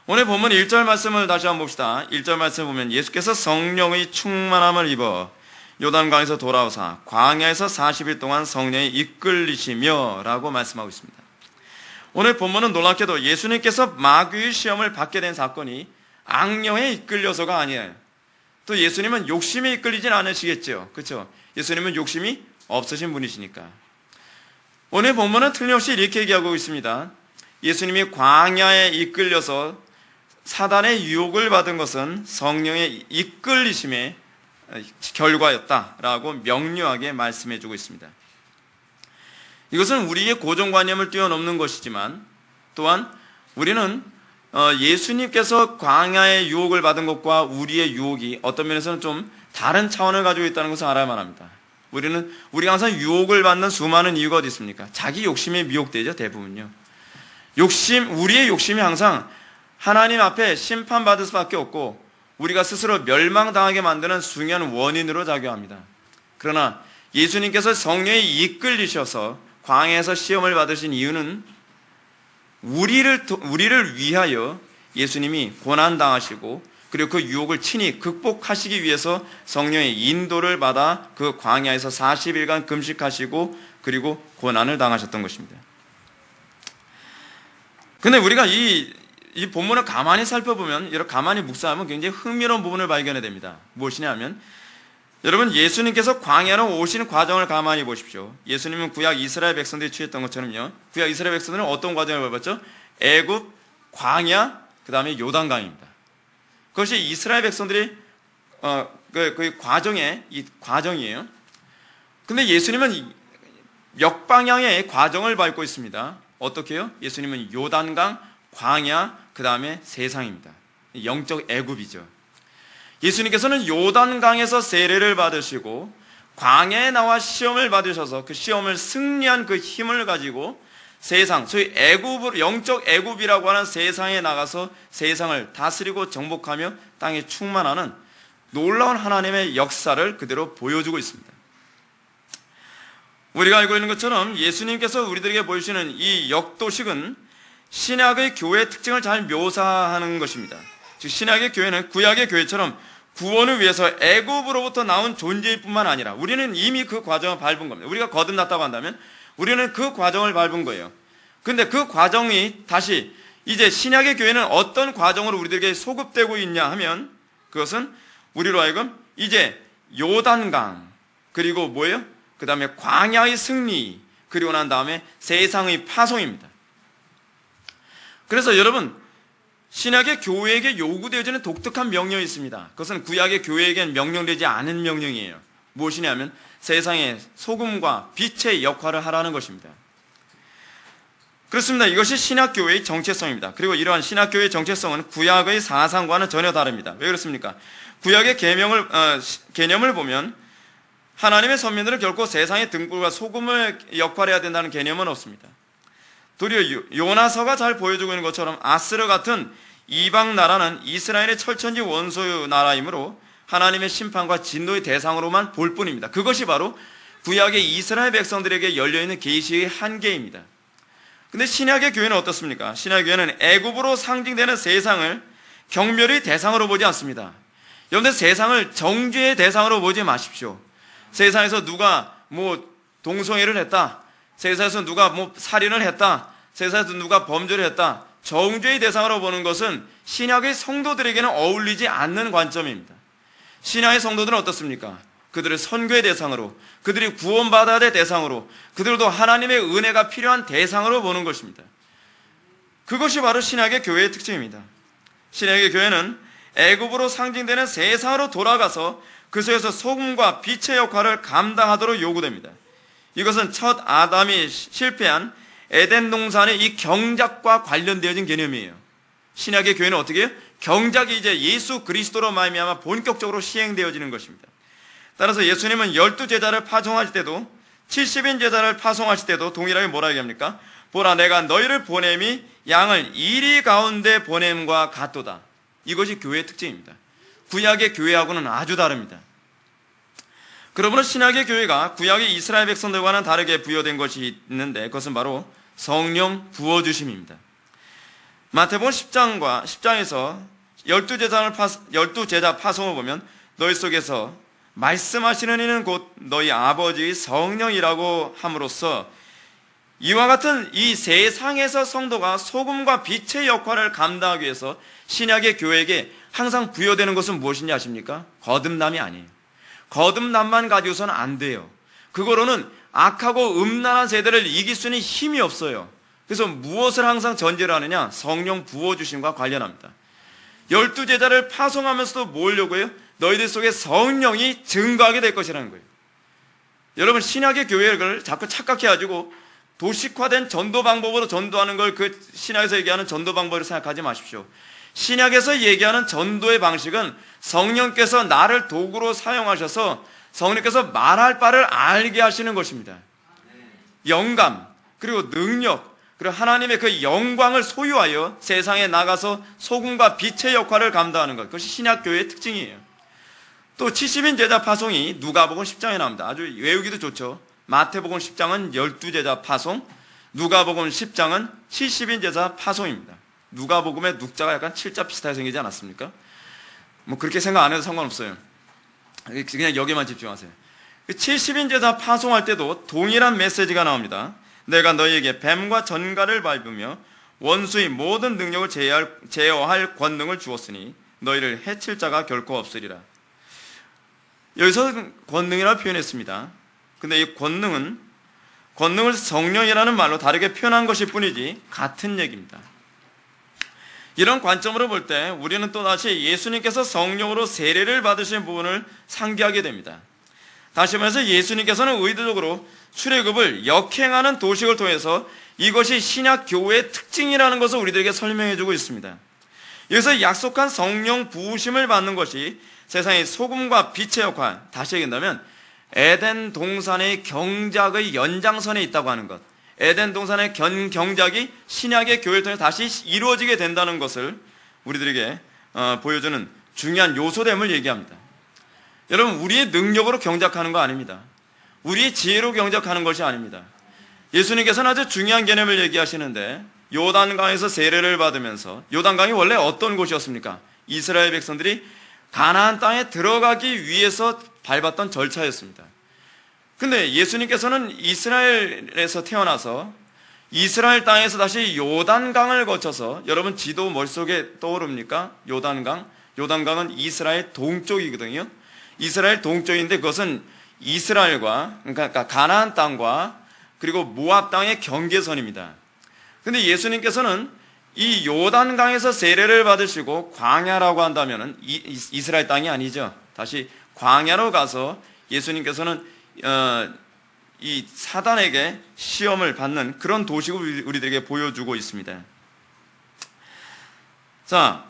오늘 본문 1절 말씀을 다시 한번 봅시다. 1절 말씀을 보면 예수께서 성령의 충만함을 입어 요단강에서 돌아오사 광야에서 40일 동안 성령이 이끌리시며 라고 말씀하고 있습니다. 오늘 본문은 놀랍게도 예수님께서 마귀의 시험을 받게 된 사건이 악령에 이끌려서가 아니에요. 또 예수님은 욕심에 이끌리진 않으시겠죠. 그렇죠? 예수님은 욕심이 없으신 분이시니까. 오늘 본문은 틀림없이 이렇게 얘기하고 있습니다. 예수님이 광야에 이끌려서 사단의 유혹을 받은 것은 성령의 이끌리심의 결과였다라고 명료하게 말씀해주고 있습니다. 이것은 우리의 고정관념을 뛰어넘는 것이지만 또한 우리는 예수님께서 광야의 유혹을 받은 것과 우리의 유혹이 어떤 면에서는 좀 다른 차원을 가지고 있다는 것을 알아야만 합니다. 우리가 항상 유혹을 받는 수많은 이유가 어디 있습니까? 자기 욕심에 미혹되죠, 대부분요. 우리의 욕심이 항상 하나님 앞에 심판받을 수밖에 없고 우리가 스스로 멸망당하게 만드는 중요한 원인으로 작용합니다. 그러나 예수님께서 성령에 이끌리셔서 광야에서 시험을 받으신 이유는 우리를 위하여 예수님이 고난당하시고 그리고 그 유혹을 친히 극복하시기 위해서 성령의 인도를 받아 그 광야에서 40일간 금식하시고 그리고 고난을 당하셨던 것입니다. 근데 우리가 이 본문을 가만히 살펴보면, 여러분 가만히 묵상하면 굉장히 흥미로운 부분을 발견해야 됩니다. 무엇이냐 하면, 여러분 예수님께서 광야로 오시는 과정을 가만히 보십시오. 예수님은 구약 이스라엘 백성들이 취했던 것처럼요, 구약 이스라엘 백성들은 어떤 과정을 밟았죠? 애굽, 광야, 그 다음에 요단강입니다. 그것이 이스라엘 백성들이 그 과정이에요. 근데 예수님은 역방향의 과정을 밟고 있습니다. 어떻게요? 예수님은 요단강, 광야, 그 다음에 세상입니다. 영적 애굽이죠. 예수님께서는 요단강에서 세례를 받으시고 광야에 나와 시험을 받으셔서 그 시험을 승리한 그 힘을 가지고 세상, 소위 애굽으로, 영적 애굽이라고 하는 세상에 나가서 세상을 다스리고 정복하며 땅에 충만하는 놀라운 하나님의 역사를 그대로 보여주고 있습니다. 우리가 알고 있는 것처럼 예수님께서 우리들에게 보여주시는 이 역도식은 신약의 교회의 특징을 잘 묘사하는 것입니다. 즉 신약의 교회는 구약의 교회처럼 구원을 위해서 애굽으로부터 나온 존재일 뿐만 아니라 우리는 이미 그 과정을 밟은 겁니다. 우리가 거듭났다고 한다면 우리는 그 과정을 밟은 거예요. 그런데 그 과정이 다시 이제 신약의 교회는 어떤 과정으로 우리들에게 소급되고 있냐 하면 그것은 우리로 하여금 이제 요단강, 그리고 뭐예요? 그 다음에 광야의 승리, 그리고 난 다음에 세상의 파송입니다. 그래서 여러분, 신약의 교회에게 요구되어지는 독특한 명령이 있습니다. 그것은 구약의 교회에게는 명령되지 않은 명령이에요. 무엇이냐면 세상의 소금과 빛의 역할을 하라는 것입니다. 그렇습니다. 이것이 신약교회의 정체성입니다. 그리고 이러한 신약교회의 정체성은 구약의 사상과는 전혀 다릅니다. 왜 그렇습니까? 구약의 개념을 보면 하나님의 선민들은 결코 세상의 등불과 소금을 역할해야 된다는 개념은 없습니다. 도리어 요나서가 잘 보여주고 있는 것처럼 아스르 같은 이방 나라는 이스라엘의 철천지 원소 나라이므로 하나님의 심판과 진노의 대상으로만 볼 뿐입니다. 그것이 바로 구약의 이스라엘 백성들에게 열려있는 계시의 한계입니다. 근데 신약의 교회는 어떻습니까? 신약의 교회는 애굽으로 상징되는 세상을 경멸의 대상으로 보지 않습니다. 여러분들 세상을 정죄의 대상으로 보지 마십시오. 세상에서 누가 동성애를 했다, 세상에서 누가 살인을 했다, 세상에서 누가 범죄를 했다, 정죄의 대상으로 보는 것은 신약의 성도들에게는 어울리지 않는 관점입니다. 신약의 성도들은 어떻습니까? 그들을 선교의 대상으로, 그들이 구원받아야 될 대상으로, 그들도 하나님의 은혜가 필요한 대상으로 보는 것입니다. 그것이 바로 신약의 교회의 특징입니다. 신약의 교회는 애굽으로 상징되는 세상으로 돌아가서 그 속에서 소금과 빛의 역할을 감당하도록 요구됩니다. 이것은 첫 아담이 실패한 에덴 동산의 이 경작과 관련되어진 개념이에요. 신약의 교회는 어떻게 해요? 경작이 이제 예수 그리스도로 말미암아 본격적으로 시행되어지는 것입니다. 따라서 예수님은 12제자를 파송하실 때도 70인 제자를 파송하실 때도 동일하게 뭐라 얘기합니까? 보라, 내가 너희를 보냄이 양을 이리 가운데 보냄과 같도다. 이것이 교회의 특징입니다. 구약의 교회하고는 아주 다릅니다. 그러므로 신약의 교회가 구약의 이스라엘 백성들과는 다르게 부여된 것이 있는데 그것은 바로 성령 부어주심입니다. 마태복음 10장에서 12제자 파송을 보면 너희 속에서 말씀하시는 이는 곧 너희 아버지의 성령이라고 함으로써 이와 같은 이 세상에서 성도가 소금과 빛의 역할을 감당하기 위해서 신약의 교회에게 항상 부여되는 것은 무엇인지 아십니까? 거듭남이 아니에요. 거듭남만 가지고서는 안 돼요. 그거로는 악하고 음란한 세대를 이길 수는 힘이 없어요. 그래서 무엇을 항상 전제를 하느냐? 성령 부어주심과 관련합니다. 12제자를 파송하면서도 뭐려고 해요? 너희들 속에 성령이 증거하게 될 것이라는 거예요. 여러분, 신약의 교회를 자꾸 착각해가지고 도식화된 전도 방법으로 전도하는 걸 그 신약에서 얘기하는 전도 방법으로 생각하지 마십시오. 신약에서 얘기하는 전도의 방식은 성령께서 나를 도구로 사용하셔서 성령께서 말할 바를 알게 하시는 것입니다. 영감, 그리고 능력, 그리고 하나님의 그 영광을 소유하여 세상에 나가서 소금과 빛의 역할을 감당하는 것, 그것이 신약교회의 특징이에요. 또 70인 제자 파송이 누가복음 10장에 나옵니다. 아주 외우기도 좋죠. 마태복음 10장은 12제자 파송, 누가복음 10장은 70인 제자 파송입니다. 누가복음의 눅자가 약간 7자 비슷하게 생기지 않았습니까? 뭐 그렇게 생각 안 해도 상관없어요. 그냥 여기만 집중하세요. 70인 제자 파송할 때도 동일한 메시지가 나옵니다. 내가 너희에게 뱀과 전갈을 밟으며 원수의 모든 능력을 제어할 권능을 주었으니 너희를 해칠 자가 결코 없으리라. 여기서 권능이라고 표현했습니다. 근데 이 권능을 성령이라는 말로 다르게 표현한 것일 뿐이지 같은 얘기입니다. 이런 관점으로 볼 때 우리는 또다시 예수님께서 성령으로 세례를 받으신 부분을 상기하게 됩니다. 다시 말해서 예수님께서는 의도적으로 출애굽을 역행하는 도식을 통해서 이것이 신약 교회의 특징이라는 것을 우리들에게 설명해 주고 있습니다. 여기서 약속한 성령 부으심을 받는 것이 세상의 소금과 빛의 역할, 다시 얘기한다면 에덴 동산의 경작의 연장선에 있다고 하는 것, 에덴 동산의 경작이 신약의 교회를 통해 다시 이루어지게 된다는 것을 우리들에게 보여주는 중요한 요소됨을 얘기합니다. 여러분, 우리의 능력으로 경작하는 거 아닙니다. 우리의 지혜로 경작하는 것이 아닙니다. 예수님께서는 아주 중요한 개념을 얘기하시는데, 요단강에서 세례를 받으면서, 요단강이 원래 어떤 곳이었습니까? 이스라엘 백성들이 가나안 땅에 들어가기 위해서 밟았던 절차였습니다. 근데 예수님께서는 이스라엘에서 태어나서 이스라엘 땅에서 다시 요단강을 거쳐서, 여러분 지도 머릿속에 떠오릅니까? 요단강은 이스라엘 동쪽이거든요. 이스라엘 동쪽인데 그것은 이스라엘과, 그러니까 가나안 땅과 그리고 모압 땅의 경계선입니다. 근데 예수님께서는 이 요단강에서 세례를 받으시고 광야라고 한다면 이스라엘 땅이 아니죠. 다시 광야로 가서 예수님께서는 이 사단에게 시험을 받는 그런 도식을 우리들에게 보여주고 있습니다. 자,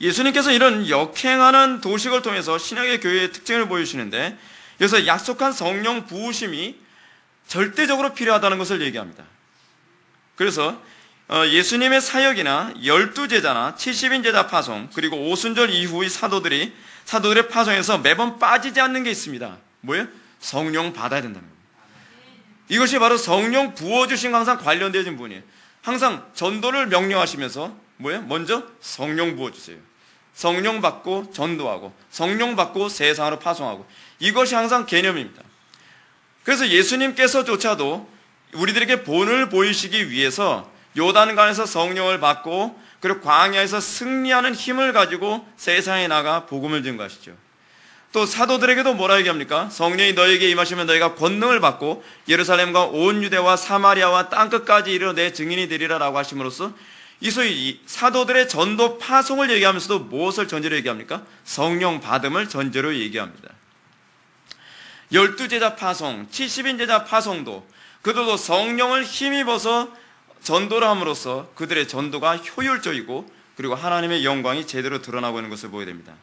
예수님께서 이런 역행하는 도식을 통해서 신약의 교회의 특징을 보여주시는데, 여기서 약속한 성령 부으심이 절대적으로 필요하다는 것을 얘기합니다. 그래서 예수님의 사역이나 12제자나 70인 제자 파송, 그리고 오순절 이후의 사도들의 파송에서 매번 빠지지 않는 게 있습니다. 뭐예요? 성령 받아야 된다는 겁니다. 이것이 바로 성령 부어주신 항상 관련되어진 부분이에요. 항상 전도를 명령하시면서 뭐예요? 먼저 성령 부어주세요. 성령 받고 전도하고, 성령 받고 세상으로 파송하고, 이것이 항상 개념입니다. 그래서 예수님께서조차도 우리들에게 본을 보이시기 위해서 요단강에서 성령을 받고, 그리고 광야에서 승리하는 힘을 가지고 세상에 나가 복음을 증거하시죠. 또 사도들에게도 뭐라 얘기합니까? 성령이 너에게 임하시면 너희가 권능을 받고 예루살렘과 온 유대와 사마리아와 땅끝까지 이르러 내 증인이 되리라 라고 하심으로써 이 소위 사도들의 전도 파송을 얘기하면서도 무엇을 전제로 얘기합니까? 성령 받음을 전제로 얘기합니다. 12제자 파송, 70인 제자 파송도 그들도 성령을 힘입어서 전도를 함으로써 그들의 전도가 효율적이고 그리고 하나님의 영광이 제대로 드러나고 있는 것을 보게 됩니다.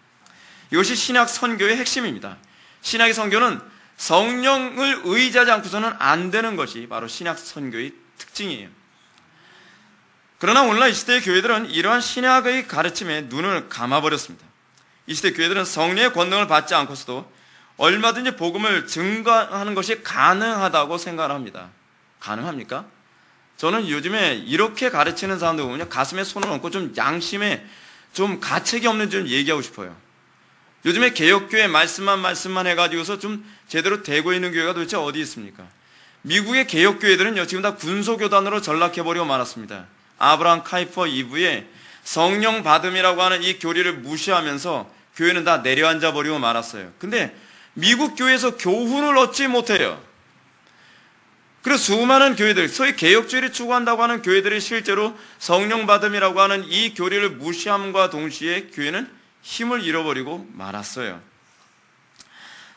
이것이 신약 선교의 핵심입니다. 신약의 선교는 성령을 의지하지 않고서는 안 되는 것이 바로 신약 선교의 특징이에요. 그러나 오늘날 이 시대의 교회들은 이러한 신약의 가르침에 눈을 감아버렸습니다. 이 시대 교회들은 성령의 권능을 받지 않고서도 얼마든지 복음을 증거하는 것이 가능하다고 생각을 합니다. 가능합니까? 저는 요즘에 이렇게 가르치는 사람들 보면 가슴에 손을 얹고 좀 양심에 좀 가책이 없는 좀 얘기하고 싶어요. 요즘에 개혁교회 말씀만 해가지고서 좀 제대로 되고 있는 교회가 도대체 어디 있습니까? 미국의 개혁교회들은요, 지금 다 군소교단으로 전락해버리고 말았습니다. 아브라함 카이퍼 이후에 성령 받음이라고 하는 이 교리를 무시하면서 교회는 다 내려앉아 버리고 말았어요. 근데 미국 교회에서 교훈을 얻지 못해요. 그래서 수많은 교회들, 소위 개혁주의를 추구한다고 하는 교회들이 실제로 성령 받음이라고 하는 이 교리를 무시함과 동시에 교회는 힘을 잃어버리고 말았어요.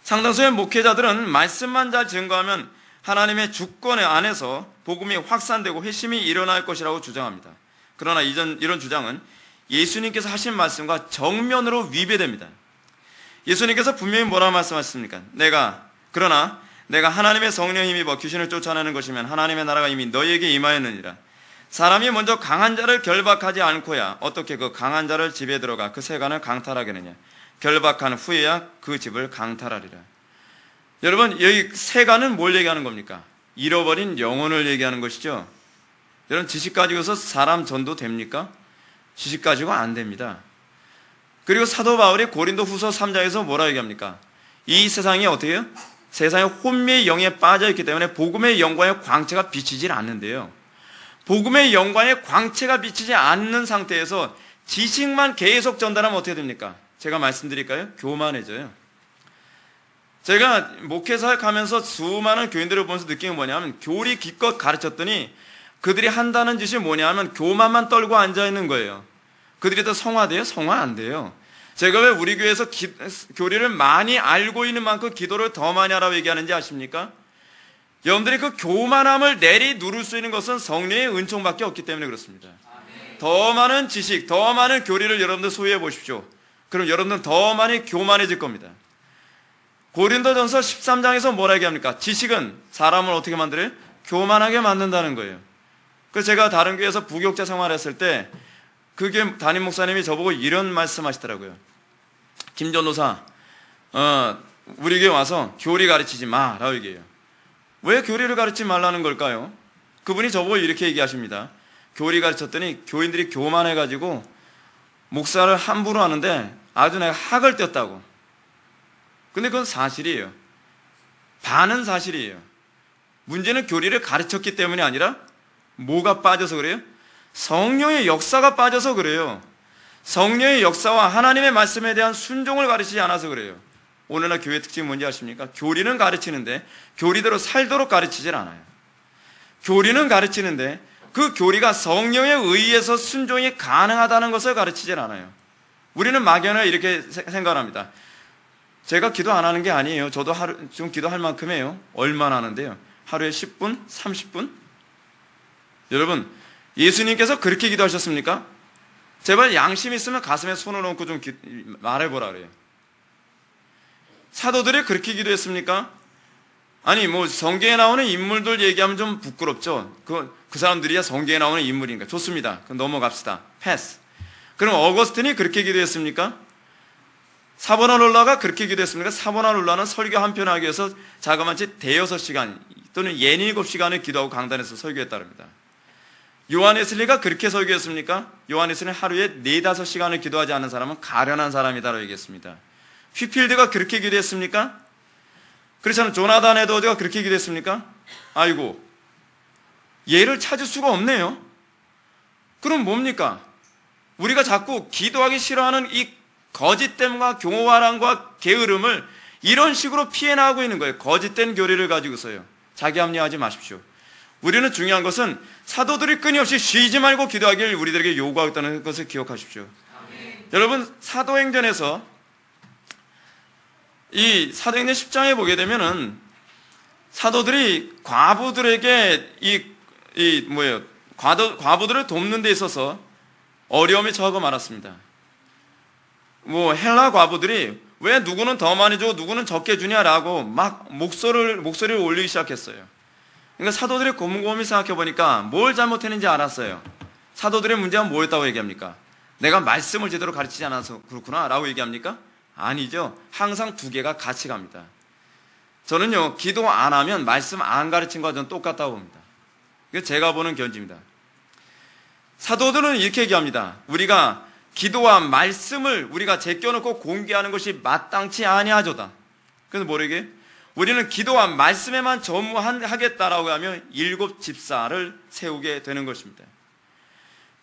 상당수의 목회자들은 말씀만 잘 증거하면 하나님의 주권 안에서 복음이 확산되고 회심이 일어날 것이라고 주장합니다. 그러나 이런 주장은 예수님께서 하신 말씀과 정면으로 위배됩니다. 예수님께서 분명히 뭐라고 말씀하셨습니까? 그러나 내가 하나님의 성령의 힘입어 귀신을 쫓아내는 것이면 하나님의 나라가 이미 너희에게 임하였느니라. 사람이 먼저 강한 자를 결박하지 않고야 어떻게 그 강한 자를 집에 들어가 그 세간을 강탈하겠느냐. 결박한 후에야 그 집을 강탈하리라. 여러분, 여기 세간은 뭘 얘기하는 겁니까? 잃어버린 영혼을 얘기하는 것이죠. 여러분, 지식 가지고서 사람 전도 됩니까? 지식 가지고 안 됩니다. 그리고 사도 바울이 고린도 후서 3장에서 뭐라 얘기합니까? 이 세상이 어떻게 해요? 세상에 혼미의 영에 빠져있기 때문에 복음의 영광의 광채가 비치질 않는데요. 복음의 영광의 광채가 비치지 않는 상태에서 지식만 계속 전달하면 어떻게 됩니까? 제가 말씀드릴까요? 교만해져요. 제가 목회사역하면서 수많은 교인들을 보면서 느낀 게 뭐냐면 교리 기껏 가르쳤더니 그들이 한다는 짓이 뭐냐면 교만만 떨고 앉아있는 거예요. 그들이 더 성화돼요? 성화 안 돼요. 제가 왜 우리 교회에서 교리를 많이 알고 있는 만큼 기도를 더 많이 하라고 얘기하는지 아십니까? 여러분들이 그 교만함을 내리 누를 수 있는 것은 성령의 은총밖에 없기 때문에 그렇습니다. 더 많은 지식, 더 많은 교리를 여러분들 소유해 보십시오. 그럼 여러분들은 더 많이 교만해질 겁니다. 고린도전서 13장에서 뭐라 얘기합니까? 지식은 사람을 어떻게 만들어요? 교만하게 만든다는 거예요. 그래서 제가 다른 교회에서 부교육자 생활했을 때 그 교회 담임 목사님이 저보고 이런 말씀하시더라고요. 김 전도사, 우리 교회 와서 교리 가르치지 마라고 얘기해요. 왜 교리를 가르치지 말라는 걸까요? 그분이 저보고 이렇게 얘기하십니다. 교리 가르쳤더니 교인들이 교만해가지고 목사를 함부로 하는데 아주 내가 학을 떼었다고. 근데 그건 사실이에요. 반은 사실이에요. 문제는 교리를 가르쳤기 때문이 아니라 뭐가 빠져서 그래요? 성령의 역사가 빠져서 그래요. 성령의 역사와 하나님의 말씀에 대한 순종을 가르치지 않아서 그래요. 오늘날 교회 특징이 뭔지 아십니까? 교리는 가르치는데 교리대로 살도록 가르치질 않아요. 교리는 가르치는데 그 교리가 성령에 의해서 순종이 가능하다는 것을 가르치질 않아요. 우리는 막연하게 이렇게 생각합니다. 제가 기도 안 하는 게 아니에요. 저도 좀 기도할 만큼 해요. 얼마나 하는데요? 하루에 10분? 30분? 여러분, 예수님께서 그렇게 기도하셨습니까? 제발 양심 있으면 가슴에 손을 얹고 좀 말해보라 그래요. 사도들이 그렇게 기도했습니까? 아니, 성경에 나오는 인물들 얘기하면 좀 부끄럽죠. 그 사람들이야 성경에 나오는 인물인가? 좋습니다. 그럼 넘어갑시다. 패스. 그럼 어거스틴이 그렇게 기도했습니까? 사보나롤라가 그렇게 기도했습니까? 사보나롤라는 설교 한 편 하기 위해서 자그마치 대여섯 시간 또는 7시간을 기도하고 강단에서 설교했다릅니다. 요한 웨슬리가 그렇게 설교했습니까? 요한 웨슬리는 하루에 4-5시간을 기도하지 않는 사람은 가련한 사람이다라고 얘기했습니다. 휘필드가 그렇게 기도했습니까? 그렇지 조나단 에드워즈가 그렇게 기도했습니까? 아이고, 얘를 찾을 수가 없네요. 그럼 뭡니까? 우리가 자꾸 기도하기 싫어하는 이 거짓됨과 교활함과 게으름을 이런 식으로 피해 나가고 있는 거예요. 거짓된 교리를 가지고서요. 자기 합리화하지 마십시오. 우리는 중요한 것은 사도들이 끊임없이 쉬지 말고 기도하기를 우리들에게 요구하겠다는 것을 기억하십시오. 아멘. 여러분, 사도행전에서 이 사도행전 10장에 보게 되면은 사도들이 과부들에게 과부들을 돕는 데 있어서 어려움이 처하고 말았습니다. 헬라 과부들이 왜 누구는 더 많이 주고 누구는 적게 주냐라고 막 목소리를 올리기 시작했어요. 그러니까 사도들이 곰곰이 생각해 보니까 뭘 잘못했는지 알았어요. 사도들의 문제가 뭐였다고 얘기합니까? 내가 말씀을 제대로 가르치지 않아서 그렇구나 라고 얘기합니까? 아니죠. 항상 두 개가 같이 갑니다. 저는요, 기도 안 하면 말씀 안 가르친 거와 저는 똑같다고 봅니다. 이게 제가 보는 견지입니다. 사도들은 이렇게 얘기합니다. 우리가 기도와 말씀을 우리가 제껴놓고 공개하는 것이 마땅치 아니하조다. 그래서 뭐라게? 우리는 기도와 말씀에만 전무하겠다라고 하면 7 집사를 세우게 되는 것입니다.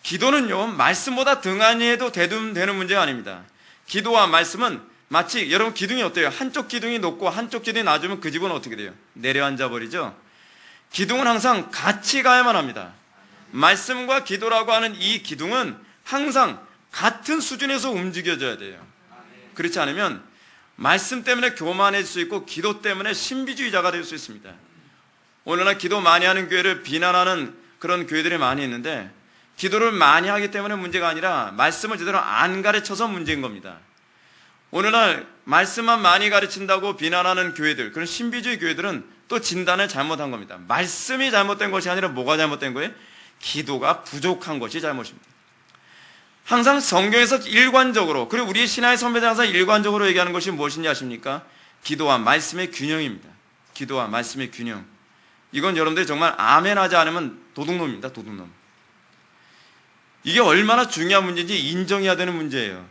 기도는요, 말씀보다 등한히 해도 되는 문제가 아닙니다. 기도와 말씀은 마치, 여러분 기둥이 어때요? 한쪽 기둥이 높고 한쪽 기둥이 낮으면 그 집은 어떻게 돼요? 내려앉아 버리죠? 기둥은 항상 같이 가야만 합니다. 말씀과 기도라고 하는 이 기둥은 항상 같은 수준에서 움직여져야 돼요. 그렇지 않으면 말씀 때문에 교만해질 수 있고 기도 때문에 신비주의자가 될 수 있습니다. 오늘날 기도 많이 하는 교회를 비난하는 그런 교회들이 많이 있는데, 기도를 많이 하기 때문에 문제가 아니라 말씀을 제대로 안 가르쳐서 문제인 겁니다. 오늘날 말씀만 많이 가르친다고 비난하는 교회들, 그런 신비주의 교회들은 또 진단을 잘못한 겁니다. 말씀이 잘못된 것이 아니라 뭐가 잘못된 거예요? 기도가 부족한 것이 잘못입니다. 항상 성경에서 일관적으로, 그리고 우리 신앙의 선배들 항상 일관적으로 얘기하는 것이 무엇인지 아십니까? 기도와 말씀의 균형입니다. 기도와 말씀의 균형. 이건 여러분들이 정말 아멘 하지 않으면 도둑놈입니다. 도둑놈. 이게 얼마나 중요한 문제인지 인정해야 되는 문제예요.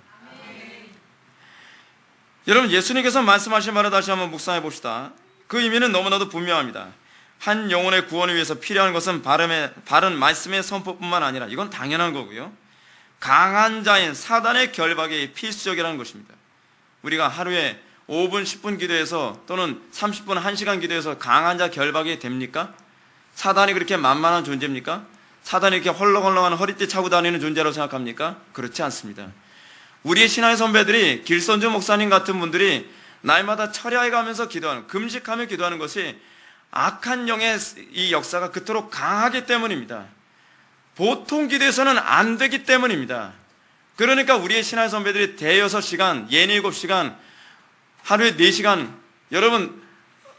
여러분, 예수님께서 말씀하신 말을 다시 한번 묵상해 봅시다. 그 의미는 너무나도 분명합니다. 한 영혼의 구원을 위해서 필요한 것은 바른 말씀의 선포뿐만 아니라, 이건 당연한 거고요, 강한 자인 사단의 결박이 필수적이라는 것입니다. 우리가 하루에 5분, 10분 기도해서, 또는 30분, 1시간 기도해서 강한 자 결박이 됩니까? 사단이 그렇게 만만한 존재입니까? 사단이 이렇게 헐렁헐렁한 허리띠 차고 다니는 존재라고 생각합니까? 그렇지 않습니다. 우리의 신앙의 선배들이, 길선주 목사님 같은 분들이 날마다 철야에 가면서 기도하는, 금식하며 기도하는 것이 악한 영의 이 역사가 그토록 강하기 때문입니다. 보통 기도에서는 안 되기 때문입니다. 그러니까 우리의 신앙의 선배들이 대여섯 시간, 67시간, 하루에 4시간, 여러분,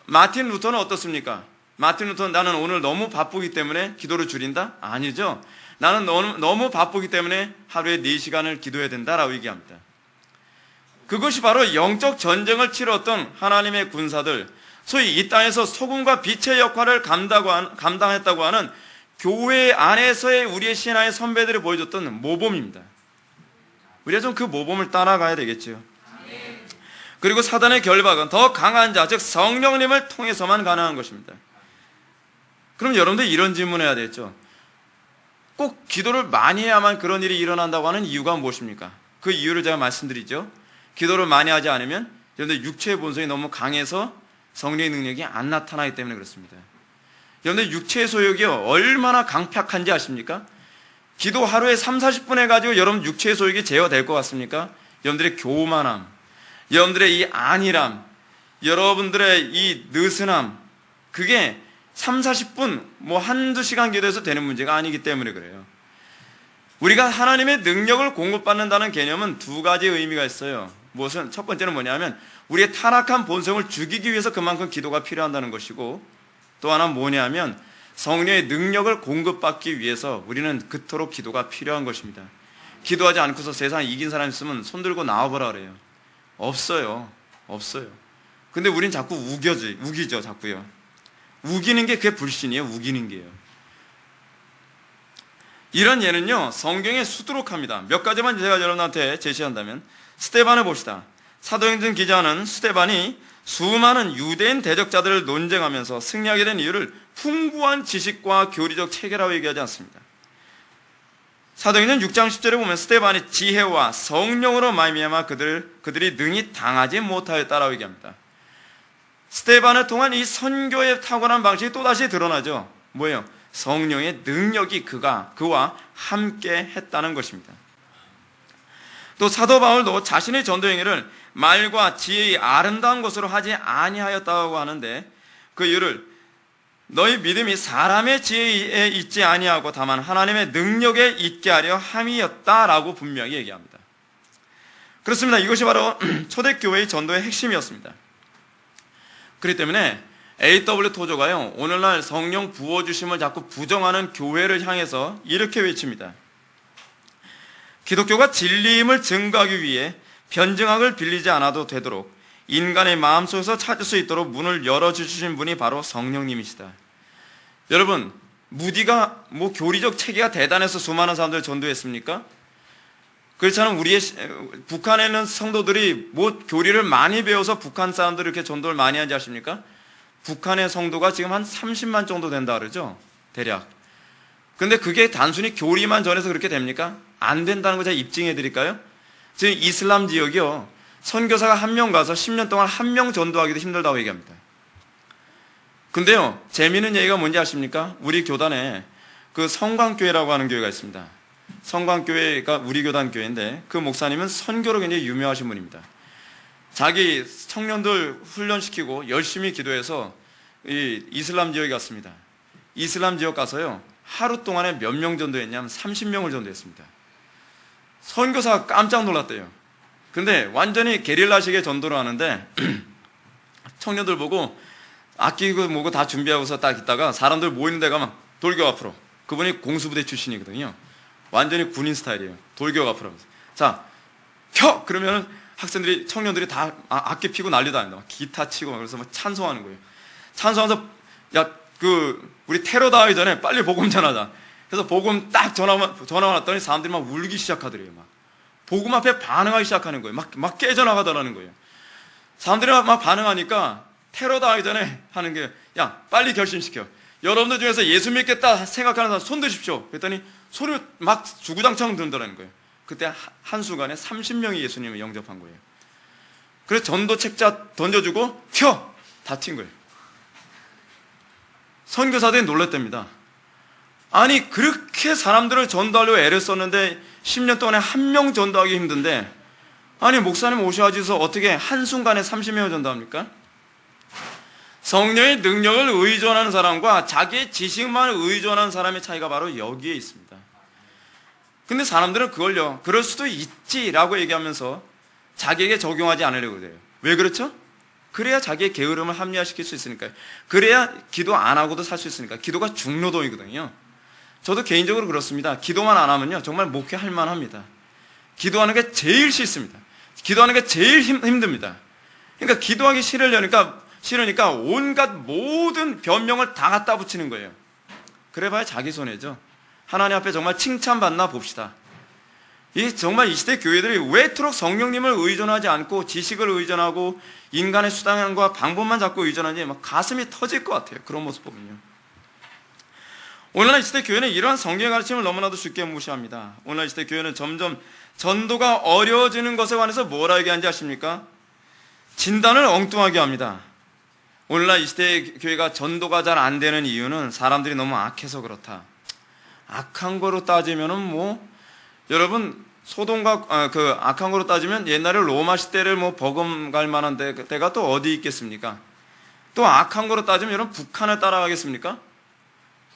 마틴 루터는 어떻습니까? 마틴 루터는 나는 오늘 너무 바쁘기 때문에 기도를 줄인다? 아니죠. 나는 너무 바쁘기 때문에 하루에 4시간을 기도해야 된다라고 얘기합니다. 그것이 바로 영적 전쟁을 치렀던 하나님의 군사들, 소위 이 땅에서 소금과 빛의 역할을 감당했다고 하는 교회 안에서의 우리의 신앙의 선배들이 보여줬던 모범입니다. 우리가 좀 그 모범을 따라가야 되겠죠. 그리고 사단의 결박은 더 강한 자, 즉 성령님을 통해서만 가능한 것입니다. 그럼 여러분들 이런 질문을 해야 되겠죠. 꼭 기도를 많이 해야만 그런 일이 일어난다고 하는 이유가 무엇입니까? 그 이유를 제가 말씀드리죠. 기도를 많이 하지 않으면 여러분들 육체의 본성이 너무 강해서 성령의 능력이 안 나타나기 때문에 그렇습니다. 여러분들 육체의 소욕이 얼마나 강팍한지 아십니까? 기도 하루에 3, 40분 해가지고 여러분 육체의 소욕이 제어될 것 같습니까? 여러분들의 교만함, 여러분들의 이 안일함, 여러분들의 이 느슨함, 그게 3, 40분, 한두 시간 기도해서 되는 문제가 아니기 때문에 그래요. 우리가 하나님의 능력을 공급받는다는 개념은 2가지 의미가 있어요. 무엇은? 첫 번째는 뭐냐면 우리의 타락한 본성을 죽이기 위해서 그만큼 기도가 필요한다는 것이고, 또 하나는 뭐냐면 성령의 능력을 공급받기 위해서 우리는 그토록 기도가 필요한 것입니다. 기도하지 않고서 세상에 이긴 사람 있으면 손들고 나와보라 그래요. 없어요. 근데 우린 자꾸 우기죠, 자꾸요. 우기는 게 그게 불신이에요. 우기는 게요. 이런 예는요, 성경에 수두룩합니다. 몇 가지만 제가 여러분한테 제시한다면, 스데반을 봅시다. 사도행전 기자는 스데반이 수많은 유대인 대적자들을 논쟁하면서 승리하게 된 이유를 풍부한 지식과 교리적 체계라고 얘기하지 않습니다. 사도행전 6장 10절에 보면 스데반이 지혜와 성령으로 말미암아 그들이 능히 당하지 못하였다라고 얘기합니다. 스데반을 통한 이 선교의 탁월한 방식이 또다시 드러나죠. 뭐예요? 성령의 능력이 그와 함께 했다는 것입니다. 또 사도 바울도 자신의 전도 행위를 말과 지혜의 아름다운 것으로 하지 아니하였다고 하는데, 그 이유를 너희 믿음이 사람의 지혜에 있지 아니하고 다만 하나님의 능력에 있게 하려 함이었다라고 분명히 얘기합니다. 그렇습니다. 이것이 바로 초대교회의 전도의 핵심이었습니다. 그렇기 때문에 A.W. 토저가요, 오늘날 성령 부어주심을 자꾸 부정하는 교회를 향해서 이렇게 외칩니다. 기독교가 진리임을 증거하기 위해 변증학을 빌리지 않아도 되도록 인간의 마음속에서 찾을 수 있도록 문을 열어주신 분이 바로 성령님이시다. 여러분, 무디가 교리적 체계가 대단해서 수많은 사람들을 전도했습니까? 그렇지 않으면 북한에 있는 성도들이 교리를 많이 배워서 북한 사람들을 이렇게 전도를 많이 하는지 아십니까? 북한의 성도가 지금 한 30만 정도 된다 그러죠, 대략. 근데 그게 단순히 교리만 전해서 그렇게 됩니까? 안 된다는 거 제가 입증해 드릴까요? 지금 이슬람 지역이요, 선교사가 한 명 가서 10년 동안 한 명 전도하기도 힘들다고 얘기합니다. 근데요, 재미있는 얘기가 뭔지 아십니까? 우리 교단에 그 성광교회라고 하는 교회가 있습니다. 성광교회가 우리 교단 교회인데, 그 목사님은 선교로 굉장히 유명하신 분입니다. 자기 청년들 훈련시키고 열심히 기도해서 이 이슬람 지역에 갔습니다. 이슬람 지역 가서요, 하루 동안에 몇 명 전도했냐면 30명을 전도했습니다. 선교사가 깜짝 놀랐대요. 근데 완전히 게릴라식의 전도를 하는데 청년들 보고 악기고 뭐고 다 준비하고서 딱 있다가 사람들 모이는 데가 막 돌격 앞으로. 그분이 공수부대 출신이거든요. 완전히 군인 스타일이에요. 돌격 앞으로. 자, 켜! 그러면 학생들이, 청년들이 다 악기 피고 난리도 아니다. 막 기타 치고 막 그래서 막 찬송하는 거예요. 찬송하면서, 야, 우리 테러 당하기 전에 빨리 복음 전하자. 그래서 복음 딱 전화 왔더니 사람들이 막 울기 시작하더래요. 막. 복음 앞에 반응하기 시작하는 거예요. 막 깨져나가더라는 거예요. 사람들이 막 반응하니까 테러 당하기 전에 하는 게, 야, 빨리 결심시켜. 여러분들 중에서 예수 믿겠다 생각하는 사람 손 드십시오. 그랬더니 소리 막 주구장창 든다는 거예요. 그때 한순간에 30명이 예수님을 영접한 거예요. 그래서 전도 책자 던져주고 튀어! 다 튄 거예요. 선교사들이 놀랐답니다. 아니, 그렇게 사람들을 전도하려고 애를 썼는데 10년 동안에 한 명 전도하기 힘든데, 아니, 목사님 오셔가지고서 어떻게 한순간에 30명을 전도합니까? 성령의 능력을 의존하는 사람과 자기의 지식만 의존하는 사람의 차이가 바로 여기에 있습니다. 근데 사람들은 그걸요, 그럴 수도 있지라고 얘기하면서 자기에게 적용하지 않으려고 그래요. 왜 그렇죠? 그래야 자기의 게으름을 합리화시킬 수 있으니까요. 그래야 기도 안 하고도 살 수 있으니까. 기도가 중노동이거든요. 저도 개인적으로 그렇습니다. 기도만 안 하면요, 정말 목회할 만합니다. 기도하는 게 제일 싫습니다. 기도하는 게 제일 힘듭니다. 그러니까 기도하기 싫으니까 온갖 모든 변명을 다 갖다 붙이는 거예요. 그래봐야 자기 손해죠. 하나님 앞에 정말 칭찬받나 봅시다. 정말 이 시대 교회들이 왜 이토록 성령님을 의존하지 않고 지식을 의존하고 인간의 수단과 방법만 자꾸 의존하지, 막 가슴이 터질 것 같아요. 그런 모습 보면요. 오늘날 이 시대 교회는 이러한 성경의 가르침을 너무나도 쉽게 무시합니다. 오늘날 이 시대 교회는 점점 전도가 어려워지는 것에 관해서 뭐라 얘기하는지 아십니까? 진단을 엉뚱하게 합니다. 오늘날 이 시대 교회가 전도가 잘 안 되는 이유는 사람들이 너무 악해서 그렇다. 악한 거로 따지면은 여러분, 소돔과 악한 거로 따지면 옛날에 로마 시대를 버금갈 만한 때가 또 어디 있겠습니까? 또 악한 거로 따지면 여러분, 북한을 따라가겠습니까?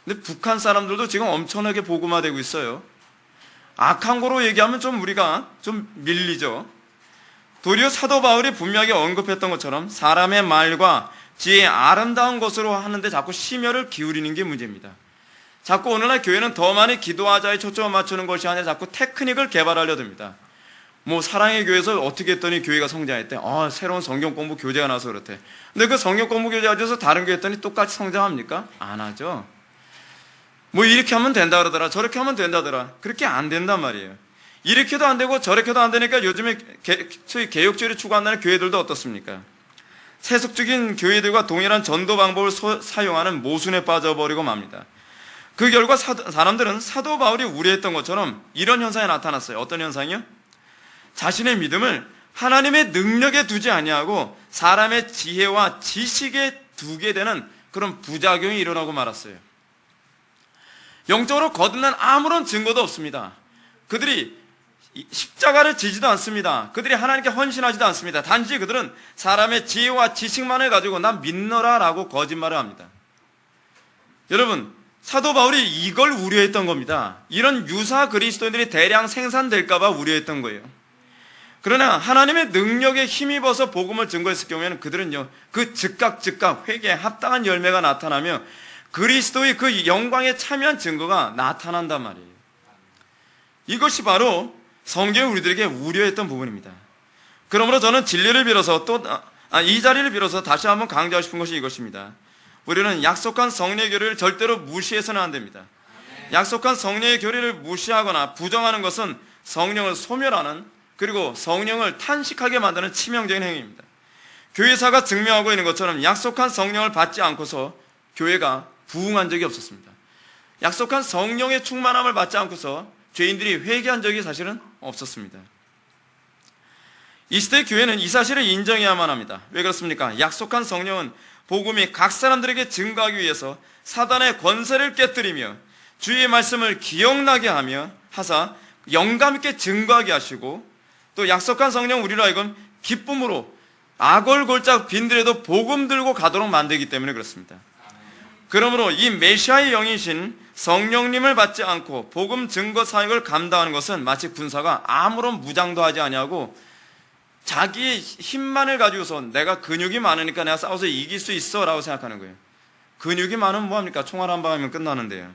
근데 북한 사람들도 지금 엄청나게 복음화되고 있어요. 악한 거로 얘기하면 좀 우리가 좀 밀리죠. 도리어 사도 바울이 분명하게 언급했던 것처럼 사람의 말과 지혜의 아름다운 것으로 하는데 자꾸 심혈을 기울이는 게 문제입니다. 자꾸 오늘날 교회는 더 많이 기도하자에 초점을 맞추는 것이 아니라 자꾸 테크닉을 개발하려 듭니다. 사랑의 교회에서 어떻게 했더니 교회가 성장했대. 새로운 성경 공부 교재가 나와서 그렇대. 근데 그 성경 공부 교재 가져서 다른 교회 했더니 똑같이 성장합니까? 안 하죠. 이렇게 하면 된다 그러더라, 저렇게 하면 된다더라. 그렇게 안 된단 말이에요. 이렇게도 안 되고 저렇게도 안 되니까 요즘에 소위 개혁주의를 추구한다는 교회들도 어떻습니까? 세속적인 교회들과 동일한 전도 방법을 사용하는 모순에 빠져버리고 맙니다. 그 결과 사람들은 사도 바울이 우려했던 것처럼 이런 현상이 나타났어요. 어떤 현상이요? 자신의 믿음을 하나님의 능력에 두지 아니하고 사람의 지혜와 지식에 두게 되는 그런 부작용이 일어나고 말았어요. 영적으로 거듭난 아무런 증거도 없습니다. 그들이 십자가를 지지도 않습니다. 그들이 하나님께 헌신하지도 않습니다. 단지 그들은 사람의 지혜와 지식만을 가지고 난 믿노라 라고 거짓말을 합니다. 여러분, 사도 바울이 이걸 우려했던 겁니다. 이런 유사 그리스도인들이 대량 생산될까 봐 우려했던 거예요. 그러나 하나님의 능력에 힘입어서 복음을 증거했을 경우에는 그들은요, 그 즉각 회개에 합당한 열매가 나타나며 그리스도의 그 영광에 참여한 증거가 나타난단 말이에요. 이것이 바로 성경이 우리들에게 우려했던 부분입니다. 그러므로 저는 진리를 빌어서 이 자리를 빌어서 다시 한번 강조하고 싶은 것이 이것입니다. 우리는 약속한 성령의 교리를 절대로 무시해서는 안 됩니다. 약속한 성령의 교리를 무시하거나 부정하는 것은 성령을 소멸하는, 그리고 성령을 탄식하게 만드는 치명적인 행위입니다. 교회사가 증명하고 있는 것처럼 약속한 성령을 받지 않고서 교회가 부흥한 적이 없었습니다. 약속한 성령의 충만함을 받지 않고서 죄인들이 회개한 적이 사실은 없었습니다. 이 시대 교회는 이 사실을 인정해야만 합니다. 왜 그렇습니까? 약속한 성령은 복음이 각 사람들에게 증거하기 위해서 사단의 권세를 깨뜨리며 주의 말씀을 기억나게 하며 하사 영감 있게 증거하게 하시고, 또 약속한 성령 우리로 하여금 기쁨으로 아골골짝 빈들에도 복음 들고 가도록 만들기 때문에 그렇습니다. 그러므로 이 메시아의 영이신 성령님을 받지 않고 복음 증거 사역을 감당하는 것은 마치 군사가 아무런 무장도 하지 아니하고 자기의 힘만을 가지고서 내가 근육이 많으니까 내가 싸워서 이길 수 있어 라고 생각하는 거예요. 근육이 많으면 뭐합니까? 총알 한 방 하면 끝나는데요.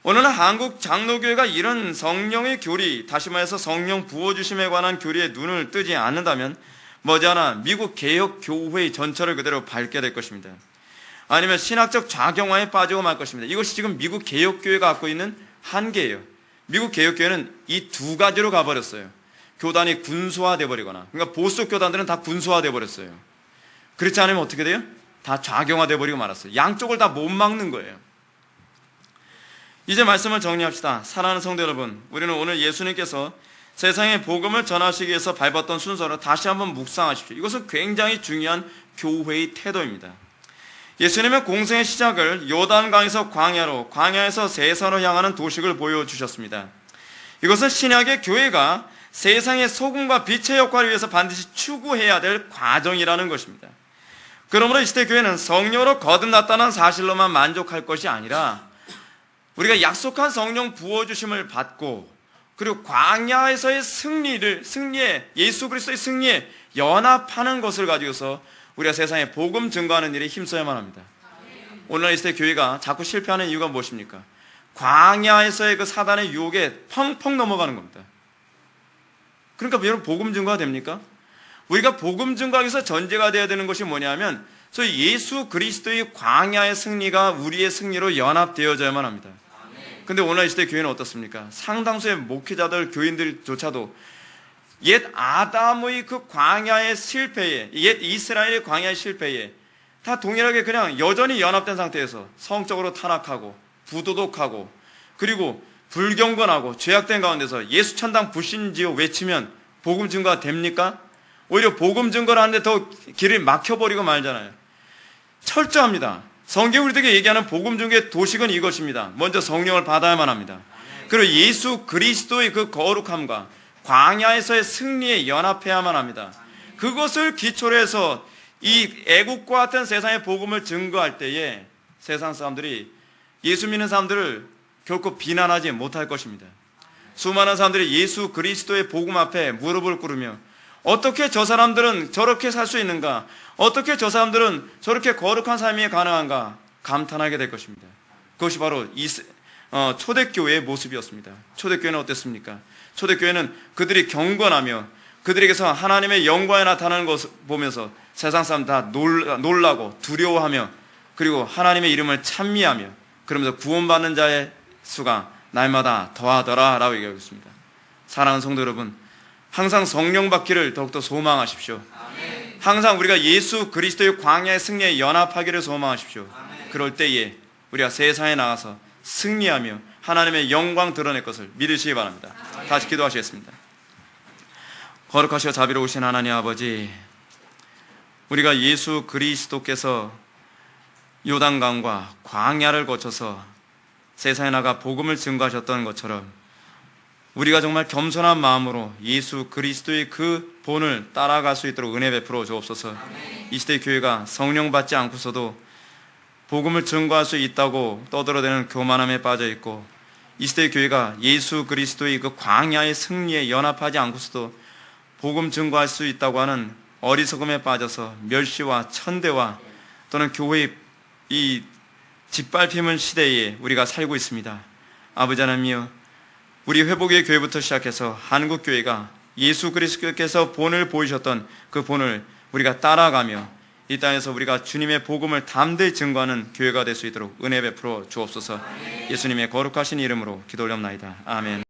오늘은 한국 장로교회가 이런 성령의 교리, 다시 말해서 성령 부어주심에 관한 교리에 눈을 뜨지 않는다면 머지않아 미국 개혁교회의 전철을 그대로 밟게 될 것입니다. 아니면 신학적 좌경화에 빠지고 말 것입니다. 이것이 지금 미국 개혁교회가 갖고 있는 한계예요. 미국 개혁교회는 이 두 가지로 가버렸어요. 교단이 군소화돼 버리거나, 그러니까 보수 교단들은 다 군소화돼 버렸어요. 그렇지 않으면 어떻게 돼요? 다 좌경화돼 버리고 말았어요. 양쪽을 다 못 막는 거예요. 이제 말씀을 정리합시다. 사랑하는 성도 여러분, 우리는 오늘 예수님께서 세상에 복음을 전하시기 위해서 밟았던 순서를 다시 한번 묵상하십시오. 이것은 굉장히 중요한 교회의 태도입니다. 예수님의 공생의 시작을 요단강에서 광야로, 광야에서 세상으로 향하는 도식을 보여주셨습니다. 이것은 신약의 교회가 세상의 소금과 빛의 역할을 위해서 반드시 추구해야 될 과정이라는 것입니다. 그러므로 이 시대 교회는 성령으로 거듭났다는 사실로만 만족할 것이 아니라 우리가 약속한 성령 부어주심을 받고, 그리고 광야에서의 승리에, 예수 그리스도의 승리에 연합하는 것을 가지고서 우리가 세상에 복음 증거하는 일에 힘써야만 합니다. 오늘날 이 시대 교회가 자꾸 실패하는 이유가 무엇입니까? 광야에서의 그 사단의 유혹에 펑펑 넘어가는 겁니다. 그러니까 여러분, 복음 증거가 됩니까? 우리가 복음 증거하기 위해서 전제가 되어야 되는 것이 뭐냐면 저희 예수 그리스도의 광야의 승리가 우리의 승리로 연합되어져야만 합니다. 근데 오늘 이 시대 교회는 어떻습니까? 상당수의 목회자들, 교인들조차도 옛 아담의 그 광야의 실패에, 옛 이스라엘의 광야의 실패에 다 동일하게 그냥 여전히 연합된 상태에서 성적으로 타락하고 부도덕하고 그리고 불경건하고 죄악된 가운데서 예수 천당 불신지요 외치면 복음 증거가 됩니까? 오히려 복음 증거를 하는데 더 길을 막혀버리고 말잖아요. 철저합니다. 성경이 우리에게 얘기하는 복음 증거의 도식은 이것입니다. 먼저 성령을 받아야만 합니다. 그리고 예수 그리스도의 그 거룩함과 광야에서의 승리에 연합해야만 합니다. 그것을 기초로 해서 이 애국과 같은 세상의 복음을 증거할 때에 세상 사람들이 예수 믿는 사람들을 결코 비난하지 못할 것입니다. 수많은 사람들이 예수 그리스도의 복음 앞에 무릎을 꿇으며 어떻게 저 사람들은 저렇게 살 수 있는가? 어떻게 저 사람들은 저렇게 거룩한 삶이 가능한가? 감탄하게 될 것입니다. 그것이 바로 초대교회의 모습이었습니다. 초대교회는 어땠습니까? 초대교회는 그들이 경건하며 그들에게서 하나님의 영광이 나타나는 것을 보면서 세상 사람 다 놀라고 두려워하며 그리고 하나님의 이름을 찬미하며 그러면서 구원받는 자의 수가 날마다 더하더라 라고 얘기하고 있습니다. 사랑하는 성도 여러분, 항상 성령 받기를 더욱더 소망하십시오. 아멘. 항상 우리가 예수 그리스도의 광야의 승리에 연합하기를 소망하십시오. 아멘. 그럴 때에 우리가 세상에 나가서 승리하며 하나님의 영광 드러낼 것을 믿으시기 바랍니다. 아멘. 다시 기도하시겠습니다. 거룩하시고 자비로우신 하나님 아버지, 우리가 예수 그리스도께서 요단강과 광야를 거쳐서 세상에 나가 복음을 증거하셨던 것처럼 우리가 정말 겸손한 마음으로 예수 그리스도의 그 본을 따라갈 수 있도록 은혜 베풀어 주옵소서. 이 시대 교회가 성령 받지 않고서도 복음을 증거할 수 있다고 떠들어대는 교만함에 빠져 있고, 이 시대 교회가 예수 그리스도의 그 광야의 승리에 연합하지 않고서도 복음 증거할 수 있다고 하는 어리석음에 빠져서 멸시와 천대와 또는 교회의 이 짓밟히는 시대에 우리가 살고 있습니다. 아버지 하나님이여, 우리 회복의 교회부터 시작해서 한국 교회가 예수 그리스도께서 본을 보이셨던 그 본을 우리가 따라가며 이 땅에서 우리가 주님의 복음을 담대히 증거하는 교회가 될 수 있도록 은혜 베풀어 주옵소서. 예수님의 거룩하신 이름으로 기도 올려옵나이다. 아멘.